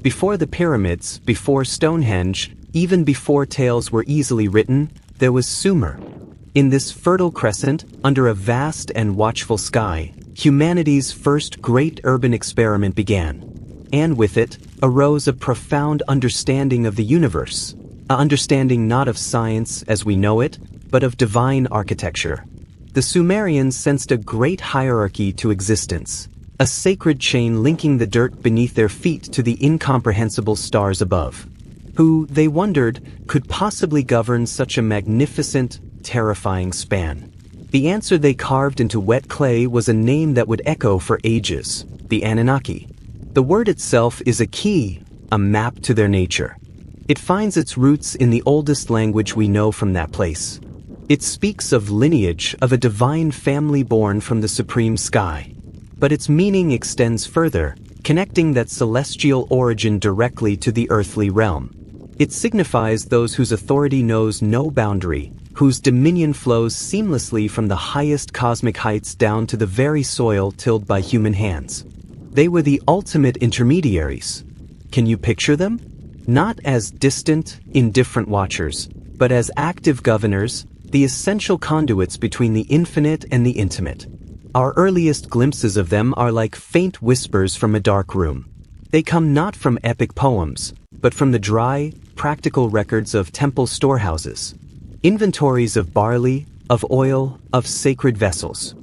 Before the pyramids, before Stonehenge, even before tales were easily written, there was Sumer. In this fertile crescent, under a vast and watchful sky, humanity's first great urban experiment began. And with it, arose a profound understanding of the universe, an understanding not of science as we know it, but of divine architecture. The Sumerians sensed a great hierarchy to existence, a sacred chain linking the dirt beneath their feet to the incomprehensible stars above. Who, they wondered, could possibly govern such a magnificent, terrifying span? The answer they carved into wet clay was a name that would echo for ages: the Anunnaki. The word itself is a key, a map to their nature. It finds its roots in the oldest language we know from that place. It speaks of lineage, of a divine family born from the supreme sky. But its meaning extends further, connecting that celestial origin directly to the earthly realm. It signifies those whose authority knows no boundary, whose dominion flows seamlessly from the highest cosmic heights down to the very soil tilled by human hands. They were the ultimate intermediaries. Can you picture them? Not as distant, indifferent watchers, but as active governors, the essential conduits between the infinite and the intimate. Our earliest glimpses of them are like faint whispers from a dark room. They come not from epic poems, but from the dry, practical records of temple storehouses. Inventories of barley, of oil, of sacred vessels.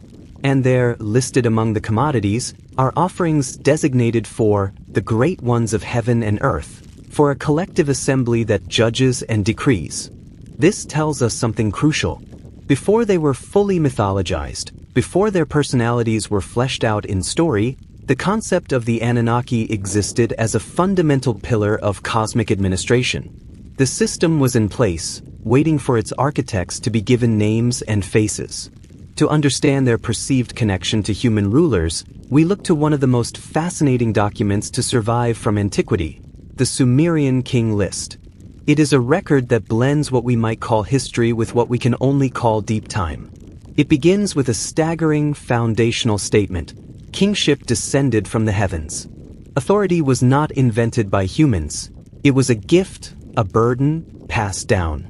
And there, listed among the commodities, are offerings designated for the great ones of heaven and earth, for a collective assembly that judges and decrees. This tells us something crucial. Before they were fully mythologized, before their personalities were fleshed out in story, the concept of the Anunnaki existed as a fundamental pillar of cosmic administration. The system was in place, waiting for its architects to be given names and faces. To understand their perceived connection to human rulers, we look to one of the most fascinating documents to survive from antiquity, the Sumerian king list. It is a record that blends what we might call history with what we can only call deep time. It begins with a staggering foundational statement: kingship descended from the heavens. Authority was not invented by humans. It was a gift, a burden, passed down.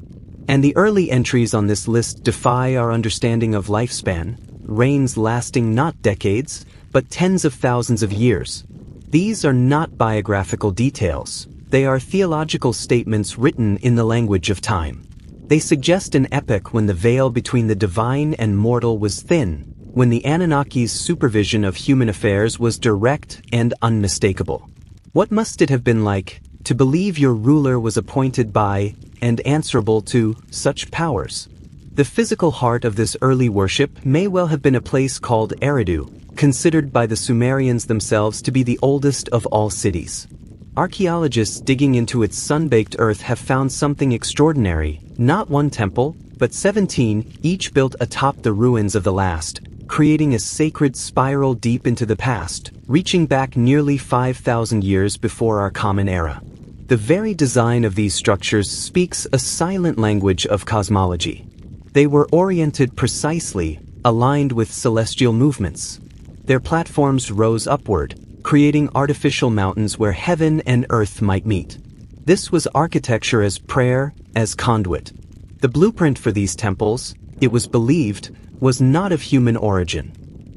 And the early entries on this list defy our understanding of lifespan, reigns lasting not decades, but tens of thousands of years. These are not biographical details. They are theological statements written in the language of time. They suggest an epoch when the veil between the divine and mortal was thin, when the Anunnaki's supervision of human affairs was direct and unmistakable. What must it have been like to believe your ruler was appointed by and answerable to such powers? The physical heart of this early worship may well have been a place called Eridu, considered by the Sumerians themselves to be the oldest of all cities. Archaeologists digging into its sun-baked earth have found something extraordinary: not one temple, but 17, each built atop the ruins of the last, creating a sacred spiral deep into the past, reaching back nearly 5,000 years before our common era. The very design of these structures speaks a silent language of cosmology. They were oriented precisely, aligned with celestial movements. Their platforms rose upward, creating artificial mountains where heaven and earth might meet. This was architecture as prayer, as conduit. The blueprint for these temples, it was believed, was not of human origin.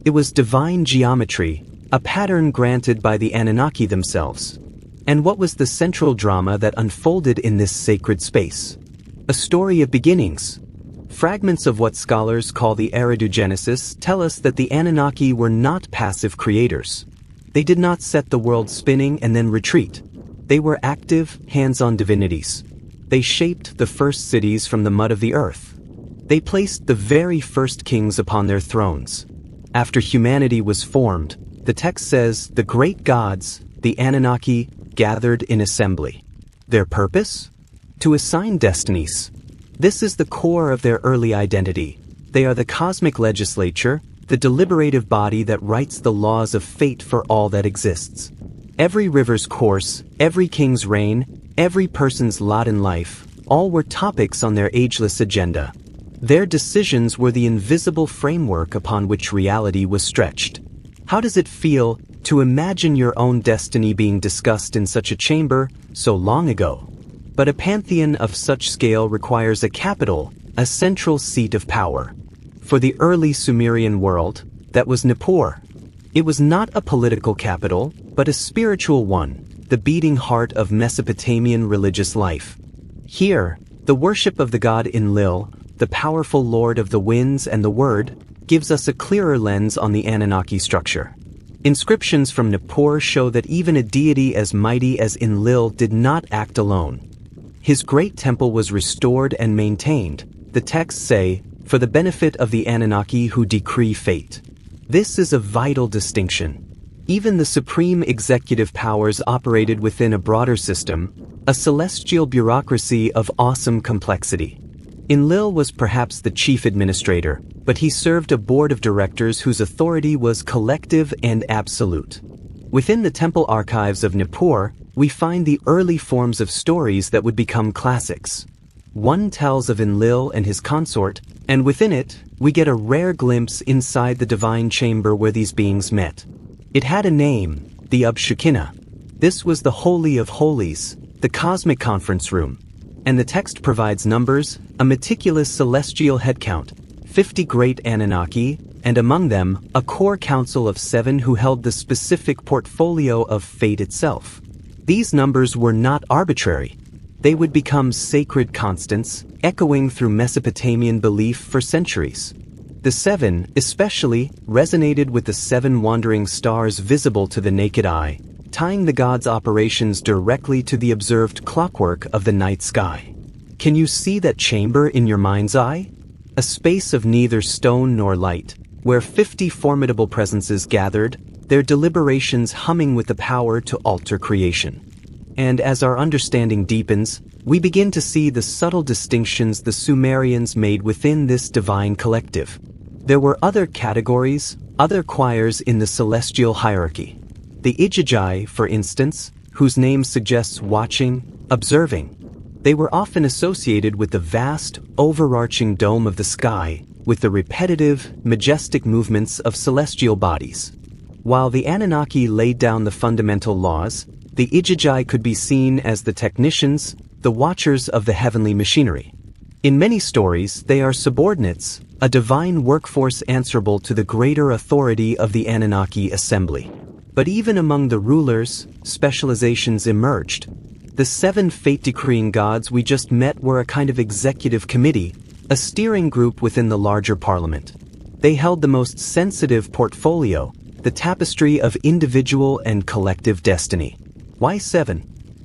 It was divine geometry, a pattern granted by the Anunnaki themselves. And what was the central drama that unfolded in this sacred space? A story of beginnings. Fragments of what scholars call the Eridu Genesis tell us that the Anunnaki were not passive creators. They did not set the world spinning and then retreat. They were active, hands-on divinities. They shaped the first cities from the mud of the earth. They placed the very first kings upon their thrones. After humanity was formed, the text says the great gods, the Anunnaki, gathered in assembly. Their purpose? To assign destinies. This is the core of their early identity. They are the cosmic legislature, the deliberative body that writes the laws of fate for all that exists. Every river's course, every king's reign, every person's lot in life, all were topics on their ageless agenda. Their decisions were the invisible framework upon which reality was stretched. How does it feel to imagine your own destiny being discussed in such a chamber so long ago. But a pantheon of such scale requires a capital, a central seat of power. For the early Sumerian world, that was Nippur. It was not a political capital, but a spiritual one, the beating heart of Mesopotamian religious life. Here, the worship of the god Enlil, the powerful lord of the winds and the word, gives us a clearer lens on the Anunnaki structure. Inscriptions from Nippur show that even a deity as mighty as Enlil did not act alone. His great temple was restored and maintained, the texts say, for the benefit of the Anunnaki who decree fate. This is a vital distinction. Even the supreme executive powers operated within a broader system, a celestial bureaucracy of awesome complexity. Enlil was perhaps the chief administrator, but he served a board of directors whose authority was collective and absolute. Within the temple archives of Nippur, we find the early forms of stories that would become classics. One tells of Enlil and his consort, and within it, we get a rare glimpse inside the divine chamber where these beings met. It had a name, the Shekinah. This was the Holy of Holies, the cosmic conference room. And the text provides numbers, a meticulous celestial headcount, 50 great Anunnaki, and among them, a core council of 7 who held the specific portfolio of fate itself. These numbers were not arbitrary. They would become sacred constants, echoing through Mesopotamian belief for centuries. The 7, especially, resonated with the 7 wandering stars visible to the naked eye, tying the gods' operations directly to the observed clockwork of the night sky. Can you see that chamber in your mind's eye? A space of neither stone nor light, where 50 formidable presences gathered, their deliberations humming with the power to alter creation. And as our understanding deepens, we begin to see the subtle distinctions the Sumerians made within this divine collective. There were other categories, other choirs in the celestial hierarchy. The Ijiji, for instance, whose name suggests watching, observing. They were often associated with the vast, overarching dome of the sky, with the repetitive, majestic movements of celestial bodies. While the Anunnaki laid down the fundamental laws, the Ijiji could be seen as the technicians, the watchers of the heavenly machinery. In many stories, they are subordinates, a divine workforce answerable to the greater authority of the Anunnaki assembly. But even among the rulers, specializations emerged. The 7 fate-decreeing gods we just met were a kind of executive committee, a steering group within the larger parliament. They held the most sensitive portfolio, the tapestry of individual and collective destiny. Why 7?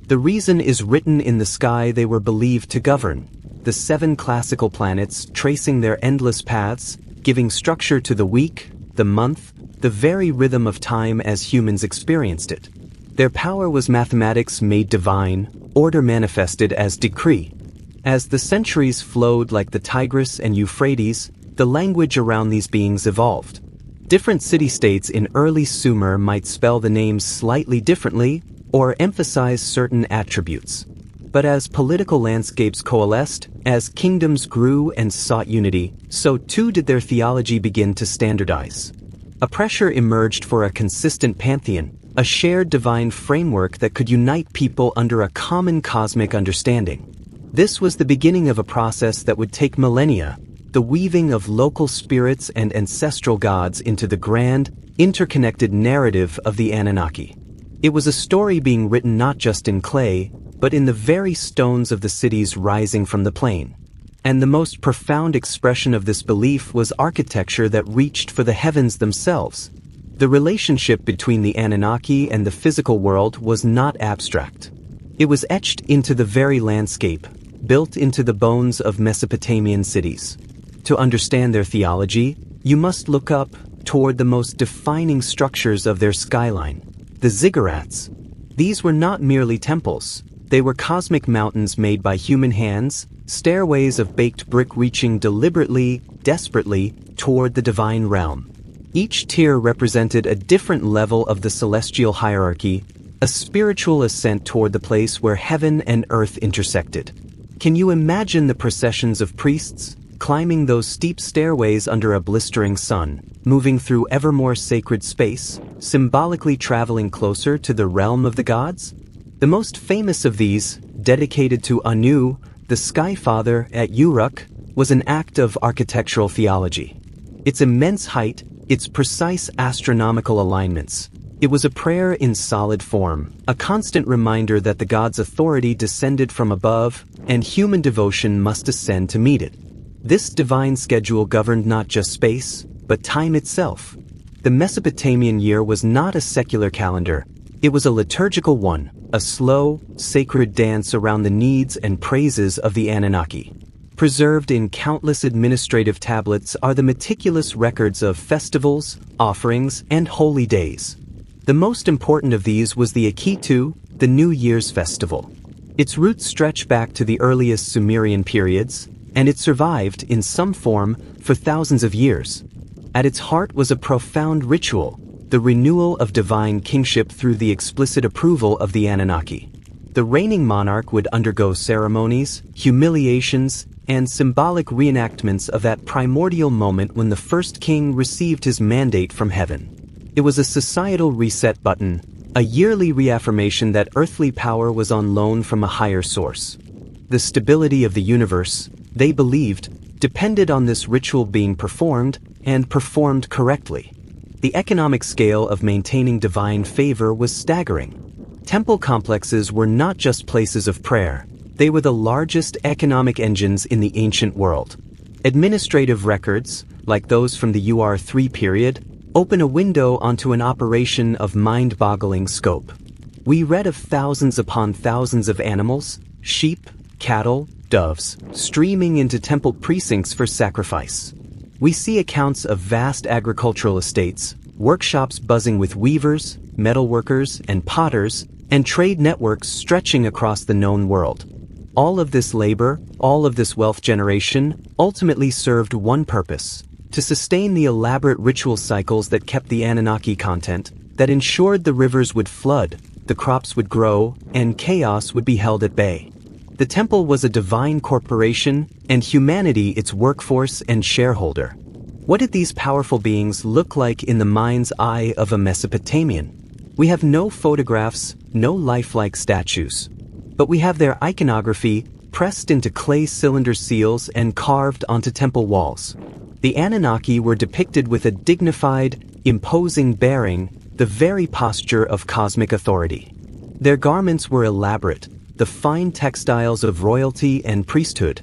The reason is written in the sky they were believed to govern. The 7 classical planets tracing their endless paths, giving structure to the week, the month, the very rhythm of time as humans experienced it. Their power was mathematics made divine, order manifested as decree. As the centuries flowed like the Tigris and Euphrates, the language around these beings evolved. Different city-states in early Sumer might spell the names slightly differently or emphasize certain attributes. But as political landscapes coalesced, as kingdoms grew and sought unity, so too did their theology begin to standardize. A pressure emerged for a consistent pantheon, a shared divine framework that could unite people under a common cosmic understanding. This was the beginning of a process that would take millennia, the weaving of local spirits and ancestral gods into the grand, interconnected narrative of the Anunnaki. It was a story being written not just in clay, but in the very stones of the cities rising from the plain. And the most profound expression of this belief was architecture that reached for the heavens themselves. The relationship between the Anunnaki and the physical world was not abstract. It was etched into the very landscape, built into the bones of Mesopotamian cities. To understand their theology, you must look up toward the most defining structures of their skyline, the ziggurats. These were not merely temples. They were cosmic mountains made by human hands, stairways of baked brick reaching deliberately, desperately, toward the divine realm. Each tier represented a different level of the celestial hierarchy, a spiritual ascent toward the place where heaven and earth intersected. Can you imagine the processions of priests, climbing those steep stairways under a blistering sun, moving through ever more sacred space, symbolically traveling closer to the realm of the gods? The most famous of these, dedicated to Anu, the Sky Father at Uruk, was an act of architectural theology. Its immense height, its precise astronomical alignments. It was a prayer in solid form, a constant reminder that the god's authority descended from above, and human devotion must ascend to meet it. This divine schedule governed not just space, but time itself. The Mesopotamian year was not a secular calendar. It was a liturgical one, a slow, sacred dance around the needs and praises of the Anunnaki. Preserved in countless administrative tablets are the meticulous records of festivals, offerings, and holy days. The most important of these was the Akitu, the New Year's festival. Its roots stretch back to the earliest Sumerian periods, and it survived, in some form, for thousands of years. At its heart was a profound ritual, the renewal of divine kingship through the explicit approval of the Anunnaki. The reigning monarch would undergo ceremonies, humiliations, and symbolic reenactments of that primordial moment when the first king received his mandate from heaven. It was a societal reset button, a yearly reaffirmation that earthly power was on loan from a higher source. The stability of the universe, they believed, depended on this ritual being performed, and performed correctly. The economic scale of maintaining divine favor was staggering. Temple complexes were not just places of prayer, they were the largest economic engines in the ancient world. Administrative records, like those from the UR3 period, open a window onto an operation of mind-boggling scope. We read of thousands upon thousands of animals, sheep, cattle, doves, streaming into temple precincts for sacrifice. We see accounts of vast agricultural estates, workshops buzzing with weavers, metalworkers, and potters, and trade networks stretching across the known world. All of this labor, all of this wealth generation, ultimately served one purpose: to sustain the elaborate ritual cycles that kept the Anunnaki content, that ensured the rivers would flood, the crops would grow, and chaos would be held at bay. The temple was a divine corporation, and humanity its workforce and shareholder. What did these powerful beings look like in the mind's eye of a Mesopotamian? We have no photographs, no lifelike statues. But we have their iconography pressed into clay cylinder seals and carved onto temple walls. The Anunnaki were depicted with a dignified, imposing bearing, the very posture of cosmic authority. Their garments were elaborate, the fine textiles of royalty and priesthood.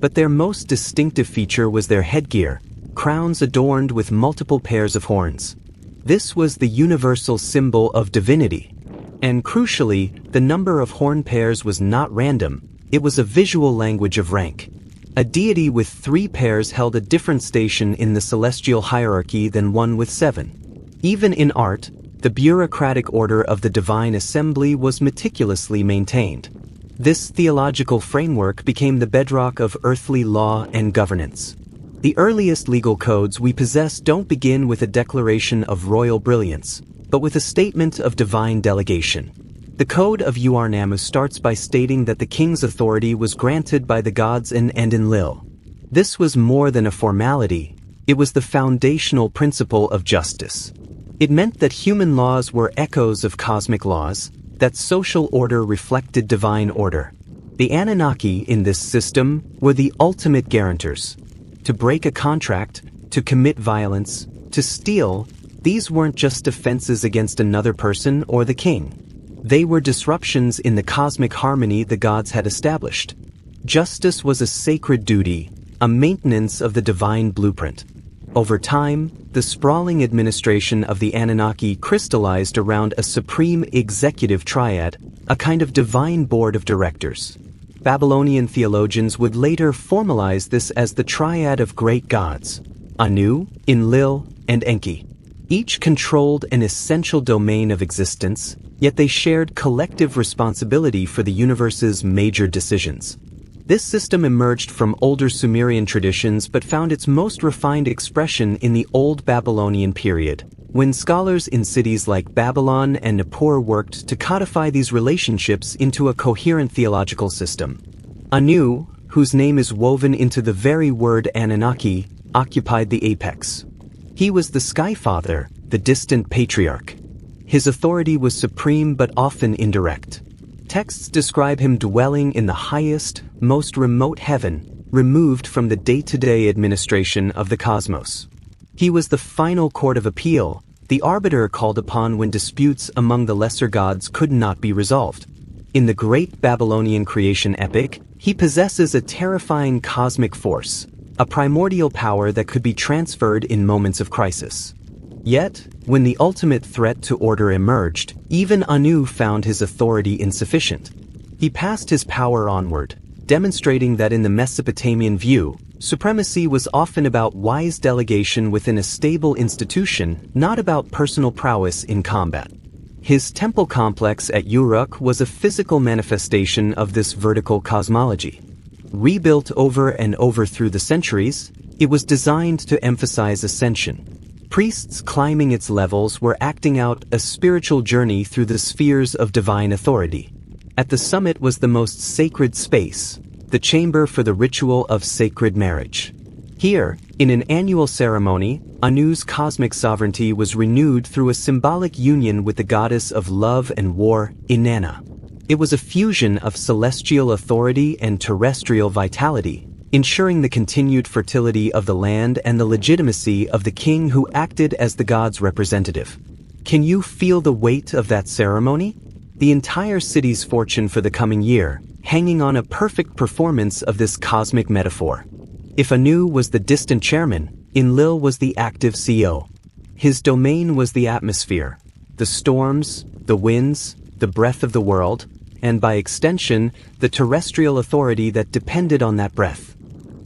But their most distinctive feature was their headgear, crowns adorned with multiple pairs of horns. This was the universal symbol of divinity. And crucially, the number of horn pairs was not random, it was a visual language of rank. A deity with 3 pairs held a different station in the celestial hierarchy than one with 7. Even in art, the bureaucratic order of the divine assembly was meticulously maintained. This theological framework became the bedrock of earthly law and governance. The earliest legal codes we possess don't begin with a declaration of royal brilliance, but with a statement of divine delegation. The Code of Ur-Nammu starts by stating that the king's authority was granted by the gods in Enlil. This was more than a formality, it was the foundational principle of justice. It meant that human laws were echoes of cosmic laws, that social order reflected divine order. The Anunnaki in this system were the ultimate guarantors. To break a contract, to commit violence, to steal, these weren't just offenses against another person or the king. They were disruptions in the cosmic harmony the gods had established. Justice was a sacred duty, a maintenance of the divine blueprint. Over time, the sprawling administration of the Anunnaki crystallized around a supreme executive triad, a kind of divine board of directors. Babylonian theologians would later formalize this as the triad of great gods, Anu, Enlil, and Enki. Each controlled an essential domain of existence, yet they shared collective responsibility for the universe's major decisions. This system emerged from older Sumerian traditions but found its most refined expression in the Old Babylonian period, when scholars in cities like Babylon and Nippur worked to codify these relationships into a coherent theological system. Anu, whose name is woven into the very word Anunnaki, occupied the apex. He was the Sky Father, the distant patriarch. His authority was supreme but often indirect. Texts describe him dwelling in the highest, most remote heaven, removed from the day-to-day administration of the cosmos. He was the final court of appeal, the arbiter called upon when disputes among the lesser gods could not be resolved. In the great Babylonian creation epic, he possesses a terrifying cosmic force, a primordial power that could be transferred in moments of crisis. Yet, when the ultimate threat to order emerged, even Anu found his authority insufficient. He passed his power onward, demonstrating that in the Mesopotamian view, supremacy was often about wise delegation within a stable institution, not about personal prowess in combat. His temple complex at Uruk was a physical manifestation of this vertical cosmology. Rebuilt over and over through the centuries, it was designed to emphasize ascension. Priests climbing its levels were acting out a spiritual journey through the spheres of divine authority. At the summit was the most sacred space, the chamber for the ritual of sacred marriage. Here, in an annual ceremony, Anu's cosmic sovereignty was renewed through a symbolic union with the goddess of love and war, Inanna. It was a fusion of celestial authority and terrestrial vitality, ensuring the continued fertility of the land and the legitimacy of the king who acted as the god's representative. Can you feel the weight of that ceremony? The entire city's fortune for the coming year, hanging on a perfect performance of this cosmic metaphor. If Anu was the distant chairman, Enlil was the active CEO. His domain was the atmosphere, the storms, the winds, the breath of the world, and by extension, the terrestrial authority that depended on that breath.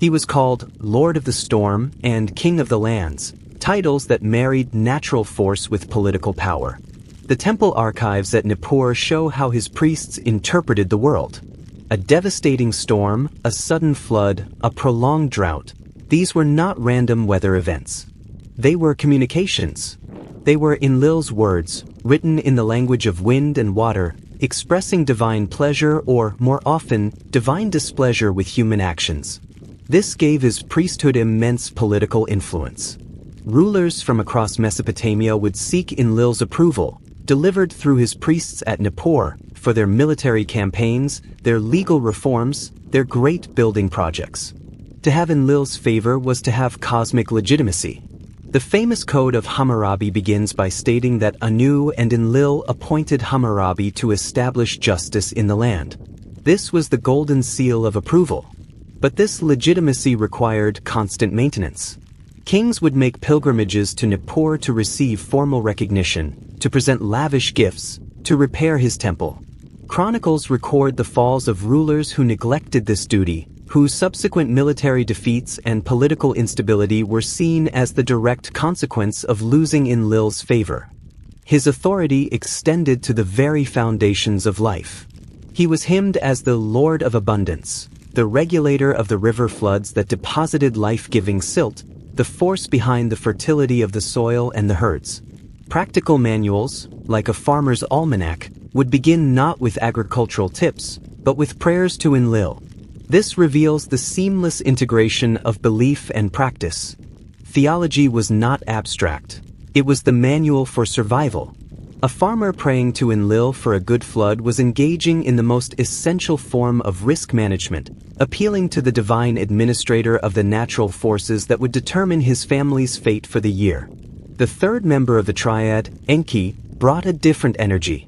He was called Lord of the Storm and King of the Lands, titles that married natural force with political power. The temple archives at Nippur show how his priests interpreted the world. A devastating storm, a sudden flood, a prolonged drought. These were not random weather events. They were communications. They were Enlil's words, written in the language of wind and water, expressing divine pleasure or, more often, divine displeasure with human actions. This gave his priesthood immense political influence. Rulers from across Mesopotamia would seek Enlil's approval, delivered through his priests at Nippur, for their military campaigns, their legal reforms, their great building projects. To have Enlil's favor was to have cosmic legitimacy. The famous Code of Hammurabi begins by stating that Anu and Enlil appointed Hammurabi to establish justice in the land. This was the golden seal of approval. But this legitimacy required constant maintenance. Kings would make pilgrimages to Nippur to receive formal recognition, to present lavish gifts, to repair his temple. Chronicles record the falls of rulers who neglected this duty, whose subsequent military defeats and political instability were seen as the direct consequence of losing Enlil's favor. His authority extended to the very foundations of life. He was hymned as the Lord of Abundance, the regulator of the river floods that deposited life-giving silt, the force behind the fertility of the soil and the herds. Practical manuals, like a farmer's almanac, would begin not with agricultural tips, but with prayers to Enlil. This reveals the seamless integration of belief and practice. Theology was not abstract. It was the manual for survival. A farmer praying to Enlil for a good flood was engaging in the most essential form of risk management, appealing to the divine administrator of the natural forces that would determine his family's fate for the year. The third member of the triad, Enki, brought a different energy.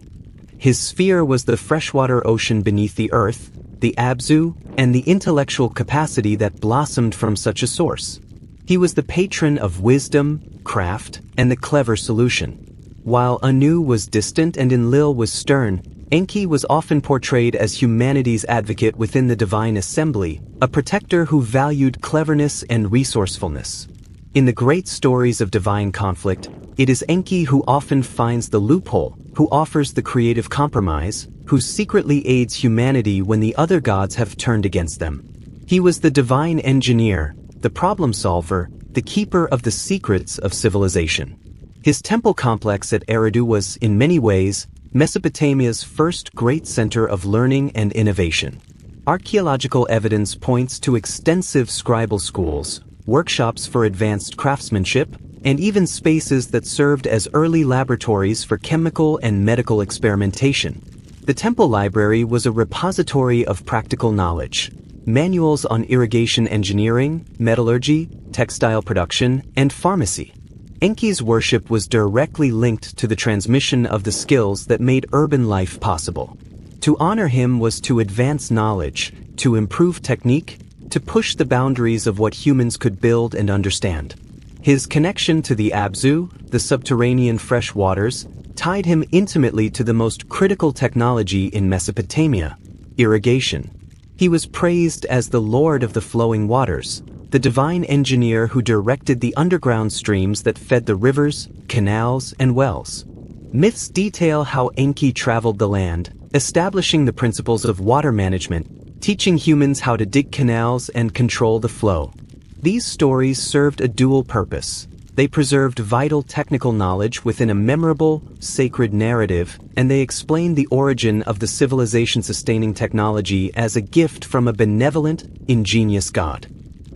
His sphere was the freshwater ocean beneath the earth, the Abzu, and the intellectual capacity that blossomed from such a source. He was the patron of wisdom, craft, and the clever solution. While Anu was distant and Enlil was stern, Enki was often portrayed as humanity's advocate within the divine assembly, a protector who valued cleverness and resourcefulness. In the great stories of divine conflict, it is Enki who often finds the loophole, who offers the creative compromise, who secretly aids humanity when the other gods have turned against them. He was the divine engineer, the problem solver, the keeper of the secrets of civilization. His temple complex at Eridu was, in many ways, Mesopotamia's first great center of learning and innovation. Archaeological evidence points to extensive scribal schools, workshops for advanced craftsmanship, and even spaces that served as early laboratories for chemical and medical experimentation. The temple library was a repository of practical knowledge. Manuals on irrigation engineering, metallurgy, textile production, and pharmacy. Enki's worship was directly linked to the transmission of the skills that made urban life possible. To honor him was to advance knowledge, to improve technique, to push the boundaries of what humans could build and understand. His connection to the Abzu, the subterranean fresh waters, tied him intimately to the most critical technology in Mesopotamia, irrigation. He was praised as the Lord of the flowing waters, the divine engineer who directed the underground streams that fed the rivers, canals, and wells. Myths detail how Enki traveled the land, establishing the principles of water management, teaching humans how to dig canals and control the flow. These stories served a dual purpose. They preserved vital technical knowledge within a memorable, sacred narrative, and they explained the origin of the civilization-sustaining technology as a gift from a benevolent, ingenious god.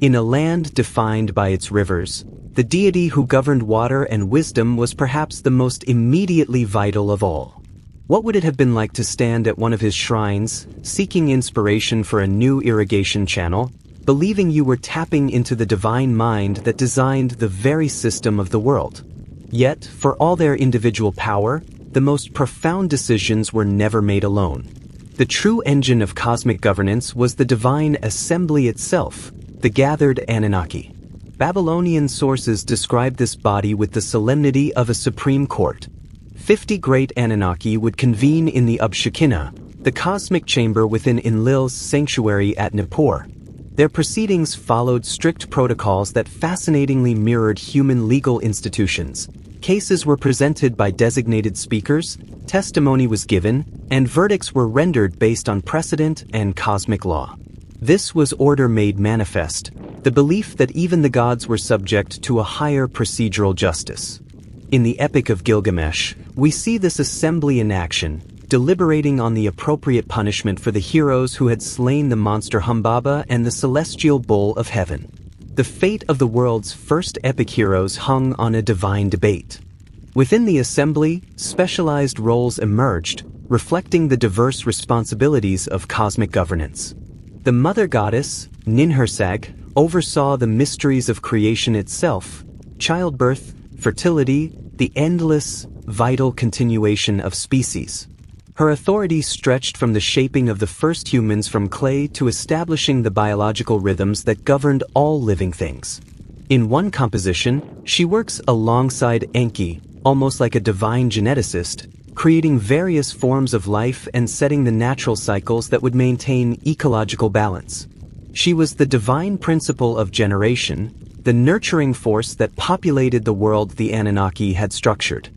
In a land defined by its rivers, the deity who governed water and wisdom was perhaps the most immediately vital of all. What would it have been like to stand at one of his shrines, seeking inspiration for a new irrigation channel, believing you were tapping into the divine mind that designed the very system of the world? Yet, for all their individual power, the most profound decisions were never made alone. The true engine of cosmic governance was the divine assembly itself, the gathered Anunnaki. Babylonian sources describe this body with the solemnity of a supreme court. 50 great Anunnaki would convene in the Shekinah, the cosmic chamber within Enlil's sanctuary at Nippur. Their proceedings followed strict protocols that fascinatingly mirrored human legal institutions. Cases were presented by designated speakers, testimony was given, and verdicts were rendered based on precedent and cosmic law. This was order made manifest, the belief that even the gods were subject to a higher procedural justice. In the Epic of Gilgamesh, we see this assembly in action, deliberating on the appropriate punishment for the heroes who had slain the monster Humbaba and the celestial bull of heaven. The fate of the world's first epic heroes hung on a divine debate. Within the assembly, specialized roles emerged, reflecting the diverse responsibilities of cosmic governance. The mother goddess, Ninhursag, oversaw the mysteries of creation itself, childbirth, fertility, the endless, vital continuation of species. Her authority stretched from the shaping of the first humans from clay to establishing the biological rhythms that governed all living things. In one composition, she works alongside Enki, almost like a divine geneticist, creating various forms of life and setting the natural cycles that would maintain ecological balance. She was the divine principle of generation, the nurturing force that populated the world the Anunnaki had structured.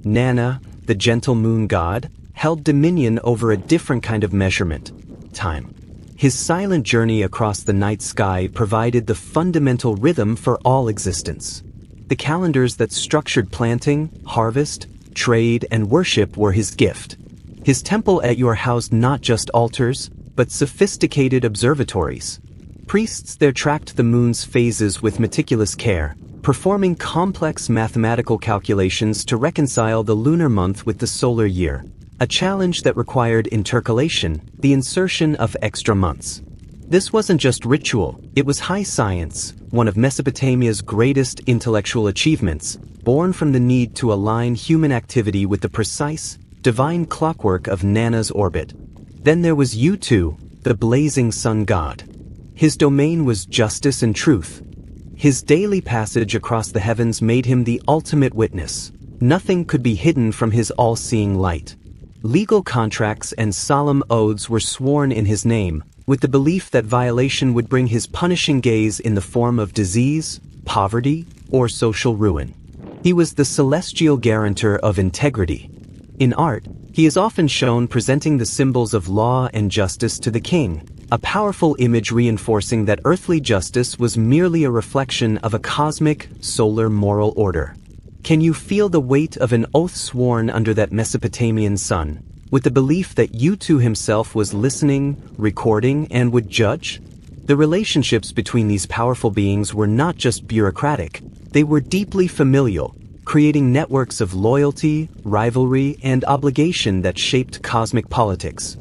Nana, the gentle moon god, held dominion over a different kind of measurement, time. His silent journey across the night sky provided the fundamental rhythm for all existence. The calendars that structured planting, harvest, trade, and worship were his gift. His temple at Ur housed not just altars, but sophisticated observatories. Priests there tracked the moon's phases with meticulous care, performing complex mathematical calculations to reconcile the lunar month with the solar year, a challenge that required intercalation, the insertion of extra months. This wasn't just ritual, it was high science, one of Mesopotamia's greatest intellectual achievements, born from the need to align human activity with the precise, divine clockwork of Nana's orbit. Then there was Utu, the blazing sun god. His domain was justice and truth. His daily passage across the heavens made him the ultimate witness. Nothing could be hidden from his all-seeing light. Legal contracts and solemn oaths were sworn in his name, with the belief that violation would bring his punishing gaze in the form of disease, poverty, or social ruin. He was the celestial guarantor of integrity. In art, he is often shown presenting the symbols of law and justice to the king, a powerful image reinforcing that earthly justice was merely a reflection of a cosmic, solar moral order. Can you feel the weight of an oath sworn under that Mesopotamian sun? with the belief that Utu himself was listening, recording, and would judge? The relationships between these powerful beings were not just bureaucratic, they were deeply familial, creating networks of loyalty, rivalry, and obligation that shaped cosmic politics.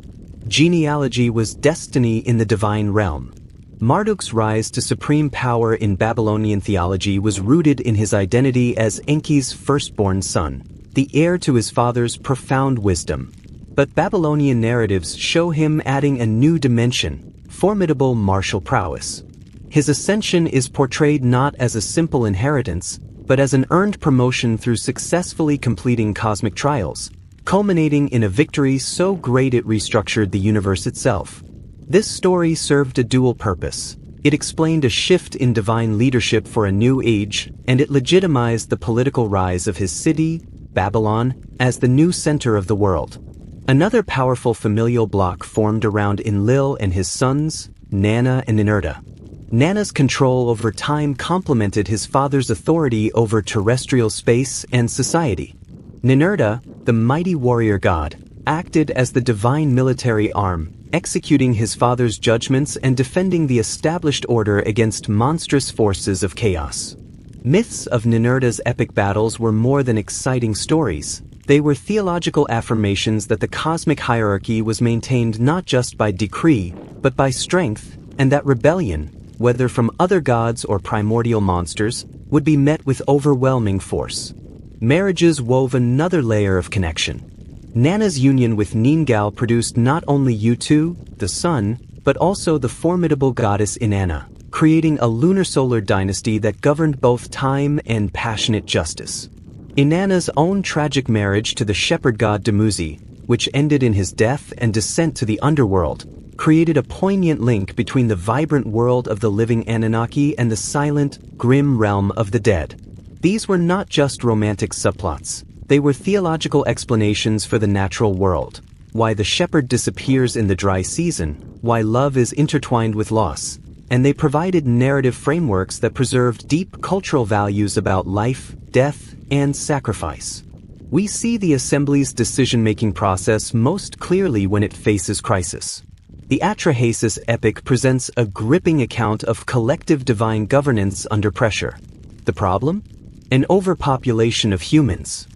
Genealogy was destiny in the divine realm. Marduk's rise to supreme power in Babylonian theology was rooted in his identity as Enki's firstborn son, the heir to his father's profound wisdom. But Babylonian narratives show him adding a new dimension, formidable martial prowess. His ascension is portrayed not as a simple inheritance, but as an earned promotion through successfully completing cosmic trials, culminating in a victory so great it restructured the universe itself. This story served a dual purpose. It explained a shift in divine leadership for a new age, and it legitimized the political rise of his city, Babylon, as the new center of the world. Another powerful familial block formed around Enlil and his sons, Nanna and Ninurta. Nanna's control over time complemented his father's authority over terrestrial space and society. Ninurta, the mighty warrior god, acted as the divine military arm, executing his father's judgments and defending the established order against monstrous forces of chaos. Myths of Ninurta's epic battles were more than exciting stories. They were theological affirmations that the cosmic hierarchy was maintained not just by decree, but by strength, and that rebellion, whether from other gods or primordial monsters, would be met with overwhelming force. Marriages wove another layer of connection. Nanna's union with Ningal produced not only Utu, the sun, but also the formidable goddess Inanna, creating a lunar-solar dynasty that governed both time and passionate justice. Inanna's own tragic marriage to the shepherd god Dumuzi, which ended in his death and descent to the underworld, created a poignant link between the vibrant world of the living Anunnaki and the silent, grim realm of the dead. These were not just romantic subplots. They were theological explanations for the natural world, why the shepherd disappears in the dry season, why love is intertwined with loss, and they provided narrative frameworks that preserved deep cultural values about life, death, and sacrifice. We see the assembly's decision-making process most clearly when it faces crisis. The Atrahasis epic presents a gripping account of collective divine governance under pressure. The problem? An overpopulation of humans.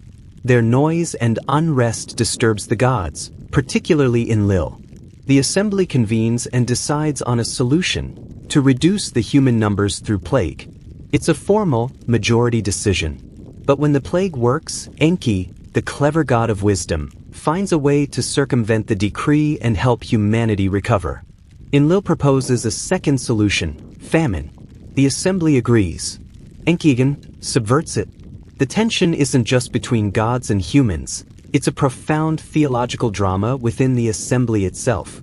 Their noise and unrest disturbs the gods, particularly Enlil. The assembly convenes and decides on a solution to reduce the human numbers through plague. It's a formal, majority decision. But when the plague works, Enki, the clever god of wisdom, finds a way to circumvent the decree and help humanity recover. Enlil proposes a second solution, famine. The assembly agrees. Enki again subverts it. The tension isn't just between gods and humans, it's a profound theological drama within the assembly itself.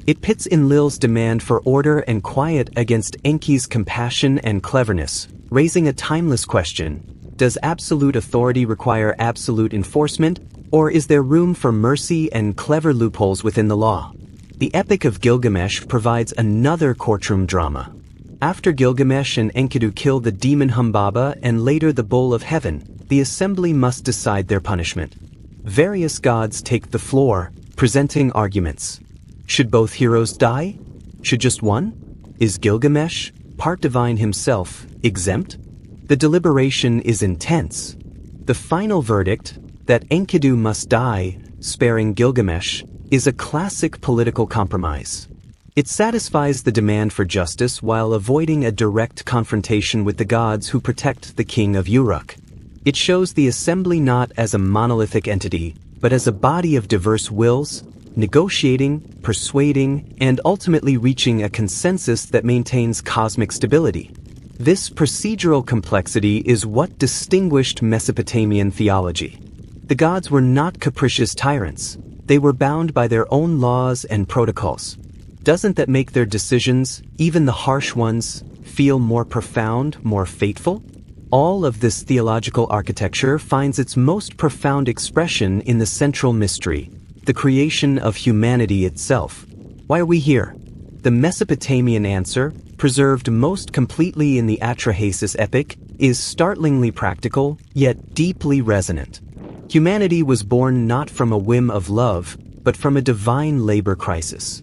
It pits Enlil's demand for order and quiet against Enki's compassion and cleverness, raising a timeless question: does absolute authority require absolute enforcement, or is there room for mercy and clever loopholes within the law? The Epic of Gilgamesh provides another courtroom drama. After Gilgamesh and Enkidu kill the demon Humbaba and later the Bull of Heaven, the assembly must decide their punishment. Various gods take the floor, presenting arguments. Should both heroes die? Should just one? Is Gilgamesh, part divine himself, exempt? The deliberation is intense. The final verdict, that Enkidu must die, sparing Gilgamesh, is a classic political compromise. It satisfies the demand for justice while avoiding a direct confrontation with the gods who protect the king of Uruk. It shows the assembly not as a monolithic entity, but as a body of diverse wills, negotiating, persuading, and ultimately reaching a consensus that maintains cosmic stability. This procedural complexity is what distinguished Mesopotamian theology. The gods were not capricious tyrants. They were bound by their own laws and protocols. Doesn't that make their decisions, even the harsh ones, feel more profound, more fateful? All of this theological architecture finds its most profound expression in the central mystery, the creation of humanity itself. Why are we here? The Mesopotamian answer, preserved most completely in the Atrahasis epic, is startlingly practical, yet deeply resonant. Humanity was born not from a whim of love, but from a divine labor crisis.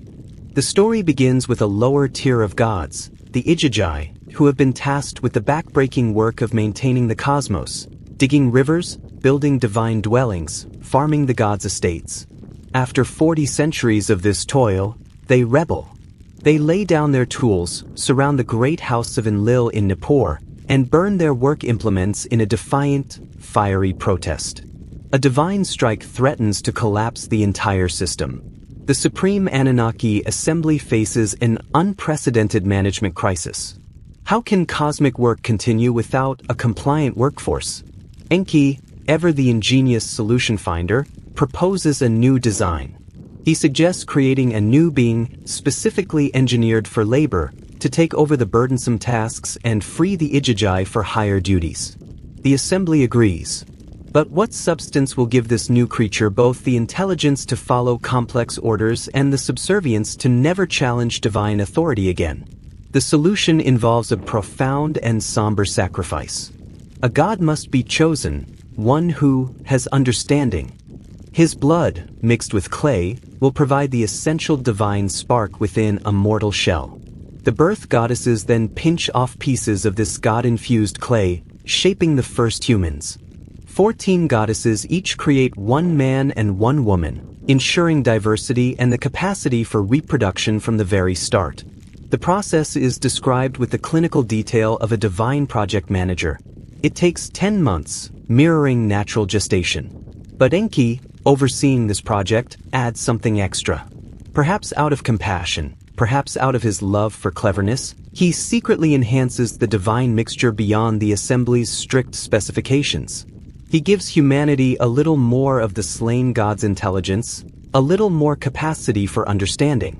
The story begins with a lower tier of gods, the Ijiji, who have been tasked with the backbreaking work of maintaining the cosmos, digging rivers, building divine dwellings, farming the gods' estates. After 40 centuries of this toil, they rebel. They lay down their tools, surround the great house of Enlil in Nippur, and burn their work implements in a defiant, fiery protest. A divine strike threatens to collapse the entire system. The supreme Anunnaki assembly faces an unprecedented management crisis. How can cosmic work continue without a compliant workforce? Enki, ever the ingenious solution finder, proposes a new design. He suggests creating a new being specifically engineered for labor to take over the burdensome tasks and free the Ijiji for higher duties. The assembly agrees. But what substance will give this new creature both the intelligence to follow complex orders and the subservience to never challenge divine authority again? The solution involves a profound and somber sacrifice. A god must be chosen, one who has understanding. His blood, mixed with clay, will provide the essential divine spark within a mortal shell. The birth goddesses then pinch off pieces of this god-infused clay, shaping the first humans. 14 goddesses each create one man and one woman, ensuring diversity and the capacity for reproduction from the very start. The process is described with the clinical detail of a divine project manager. It takes 10 months, mirroring natural gestation. But Enki, overseeing this project, adds something extra. Perhaps out of compassion, perhaps out of his love for cleverness, he secretly enhances the divine mixture beyond the assembly's strict specifications. He gives humanity a little more of the slain god's intelligence, a little more capacity for understanding.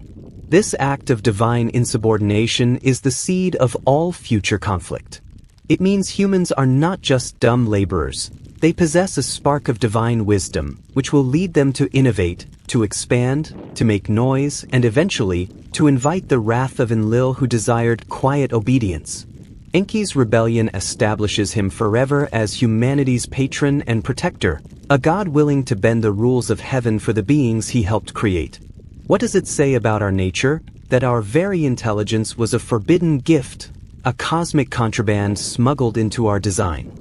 This act of divine insubordination is the seed of all future conflict. It means humans are not just dumb laborers. They possess a spark of divine wisdom, which will lead them to innovate, to expand, to make noise, and eventually, to invite the wrath of Enlil who desired quiet obedience. Enki's rebellion establishes him forever as humanity's patron and protector, a god willing to bend the rules of heaven for the beings he helped create. What does it say about our nature? That our very intelligence was a forbidden gift, a cosmic contraband smuggled into our design.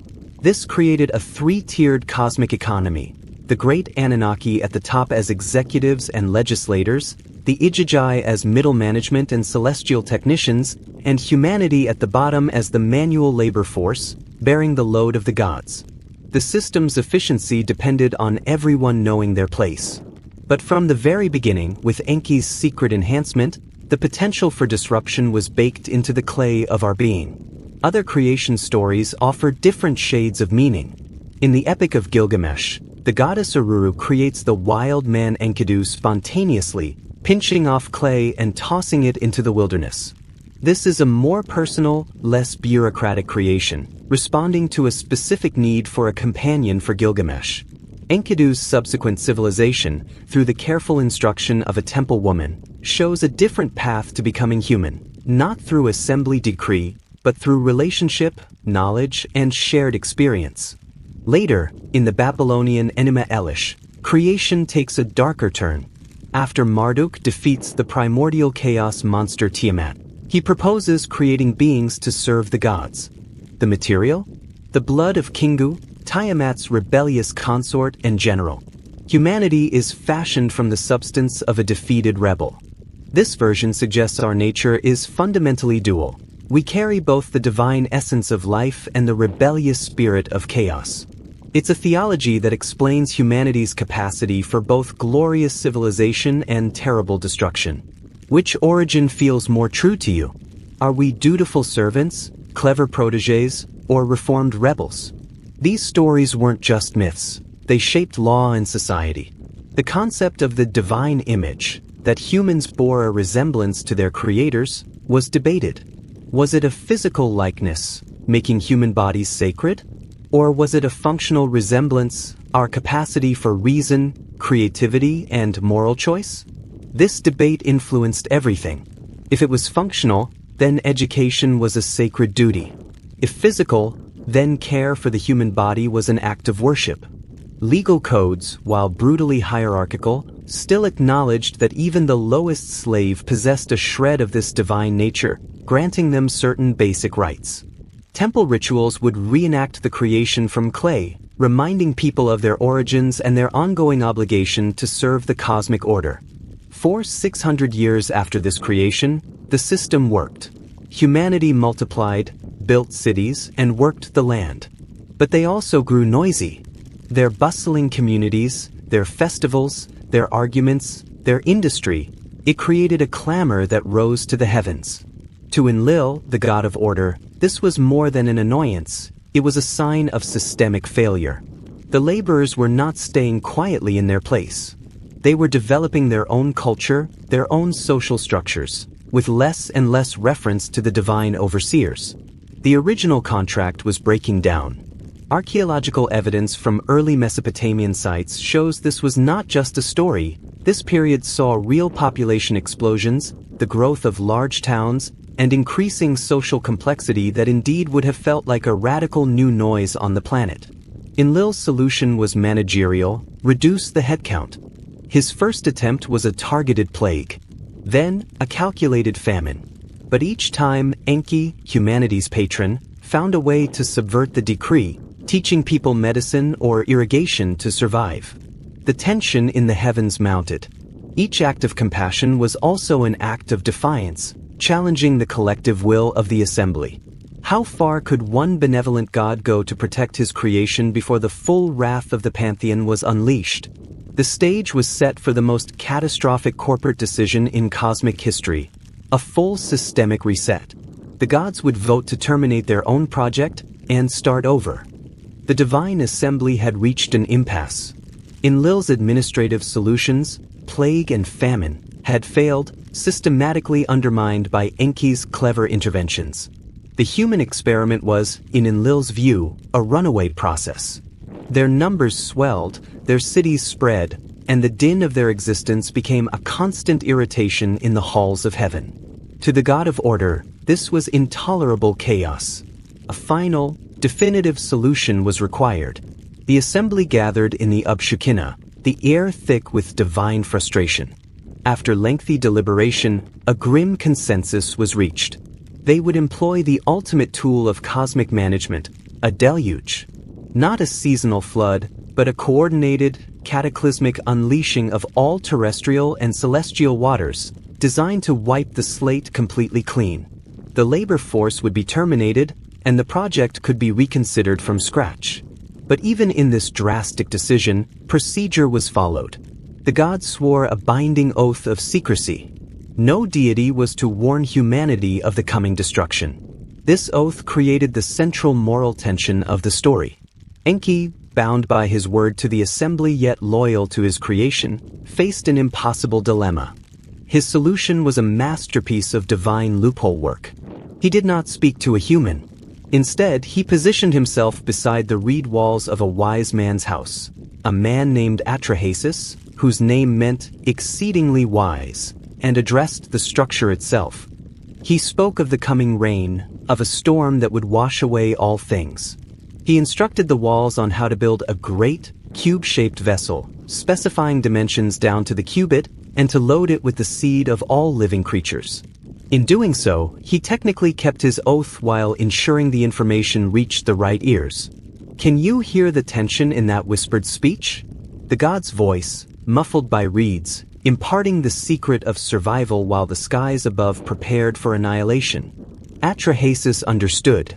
This created a three-tiered cosmic economy, the great Anunnaki at the top as executives and legislators, the Ijiji as middle management and celestial technicians, and humanity at the bottom as the manual labor force, bearing the load of the gods. The system's efficiency depended on everyone knowing their place. But from the very beginning, with Enki's secret enhancement, the potential for disruption was baked into the clay of our being. Other creation stories offer different shades of meaning. In the Epic of Gilgamesh, the goddess Aruru creates the wild man Enkidu spontaneously, pinching off clay and tossing it into the wilderness. This is a more personal, less bureaucratic creation, responding to a specific need for a companion for Gilgamesh. Enkidu's subsequent civilization, through the careful instruction of a temple woman, shows a different path to becoming human, not through assembly decree, but through relationship, knowledge, and shared experience. Later, in the Babylonian Enuma Elish, creation takes a darker turn. After Marduk defeats the primordial chaos monster Tiamat, he proposes creating beings to serve the gods. The material? The blood of Kingu, Tiamat's rebellious consort and general. Humanity is fashioned from the substance of a defeated rebel. This version suggests our nature is fundamentally dual. We carry both the divine essence of life and the rebellious spirit of chaos. It's a theology that explains humanity's capacity for both glorious civilization and terrible destruction. Which origin feels more true to you? Are we dutiful servants, clever protégés, or reformed rebels? These stories weren't just myths. They shaped law and society. The concept of the divine image, that humans bore a resemblance to their creators, was debated. Was it a physical likeness, making human bodies sacred? Or was it a functional resemblance, our capacity for reason, creativity, and moral choice? This debate influenced everything. If it was functional, then education was a sacred duty. If physical, then care for the human body was an act of worship. Legal codes, while brutally hierarchical, still acknowledged that even the lowest slave possessed a shred of this divine nature, granting them certain basic rights. Temple rituals would reenact the creation from clay, reminding people of their origins and their ongoing obligation to serve the cosmic order. For 600 years after this creation, the system worked. Humanity multiplied, built cities, and worked the land. But they also grew noisy. Their bustling communities, their festivals, their arguments, their industry, it created a clamor that rose to the heavens. To Enlil, the god of order, this was more than an annoyance, it was a sign of systemic failure. The laborers were not staying quietly in their place. They were developing their own culture, their own social structures, with less and less reference to the divine overseers. The original contract was breaking down. Archaeological evidence from early Mesopotamian sites shows this was not just a story. This period saw real population explosions, the growth of large towns, and increasing social complexity that indeed would have felt like a radical new noise on the planet. Enlil's solution was managerial: reduce the headcount. His first attempt was a targeted plague, then a calculated famine. But each time, Enki, humanity's patron, found a way to subvert the decree, teaching people medicine or irrigation to survive. The tension in the heavens mounted. Each act of compassion was also an act of defiance, challenging the collective will of the assembly. How far could one benevolent god go to protect his creation before the full wrath of the pantheon was unleashed? The stage was set for the most catastrophic corporate decision in cosmic history: a full systemic reset. The gods would vote to terminate their own project and start over. The divine assembly had reached an impasse. Enlil's administrative solutions, plague and famine, had failed, systematically undermined by Enki's clever interventions. The human experiment was, in Enlil's view, a runaway process. Their numbers swelled, their cities spread, and the din of their existence became a constant irritation in the halls of heaven. To the god of order, this was intolerable chaos. A final, definitive solution was required. The assembly gathered in the Upshukina, the air thick with divine frustration. After lengthy deliberation, a grim consensus was reached. They would employ the ultimate tool of cosmic management, a deluge. Not a seasonal flood, but a coordinated, cataclysmic unleashing of all terrestrial and celestial waters, designed to wipe the slate completely clean. The labor force would be terminated, and the project could be reconsidered from scratch. But even in this drastic decision, procedure was followed. The gods swore a binding oath of secrecy. No deity was to warn humanity of the coming destruction. This oath created the central moral tension of the story. Enki, bound by his word to the assembly yet loyal to his creation, faced an impossible dilemma. His solution was a masterpiece of divine loophole work. He did not speak to a human. Instead, he positioned himself beside the reed walls of a wise man's house, a man named Atrahasis, whose name meant exceedingly wise, and addressed the structure itself. He spoke of the coming rain, of a storm that would wash away all things. He instructed the walls on how to build a great, cube-shaped vessel, specifying dimensions down to the cubit, and to load it with the seed of all living creatures. In doing so, he technically kept his oath while ensuring the information reached the right ears. Can you hear the tension in that whispered speech? The god's voice, muffled by reeds, imparting the secret of survival while the skies above prepared for annihilation. Atrahasis understood.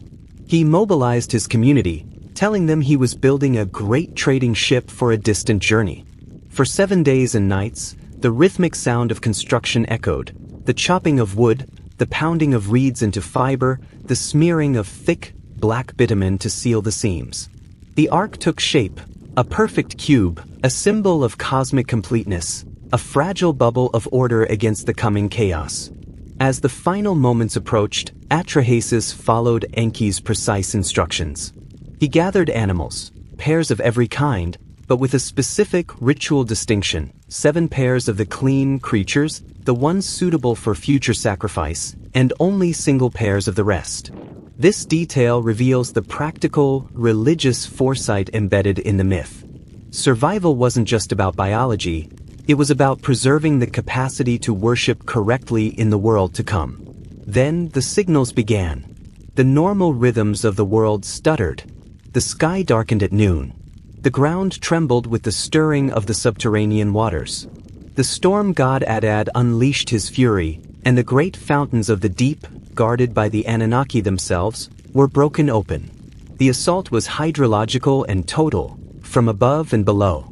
He mobilized his community, telling them he was building a great trading ship for a distant journey. For 7 days and nights, the rhythmic sound of construction echoed, the chopping of wood, the pounding of reeds into fiber, the smearing of thick, black bitumen to seal the seams. The ark took shape, a perfect cube, a symbol of cosmic completeness, a fragile bubble of order against the coming chaos. As the final moments approached, Atrahasis followed Enki's precise instructions. He gathered animals, pairs of every kind, but with a specific ritual distinction: 7 pairs of the clean creatures, the ones suitable for future sacrifice, and only single pairs of the rest. This detail reveals the practical, religious foresight embedded in the myth. Survival wasn't just about biology, It was about preserving the capacity to worship correctly in the world to come. Then the signals began. The normal rhythms of the world stuttered. The sky darkened at noon. The ground trembled with the stirring of the subterranean waters. The storm god Adad unleashed his fury, and the great fountains of the deep, guarded by the Anunnaki themselves, were broken open. The assault was hydrological and total, from above and below.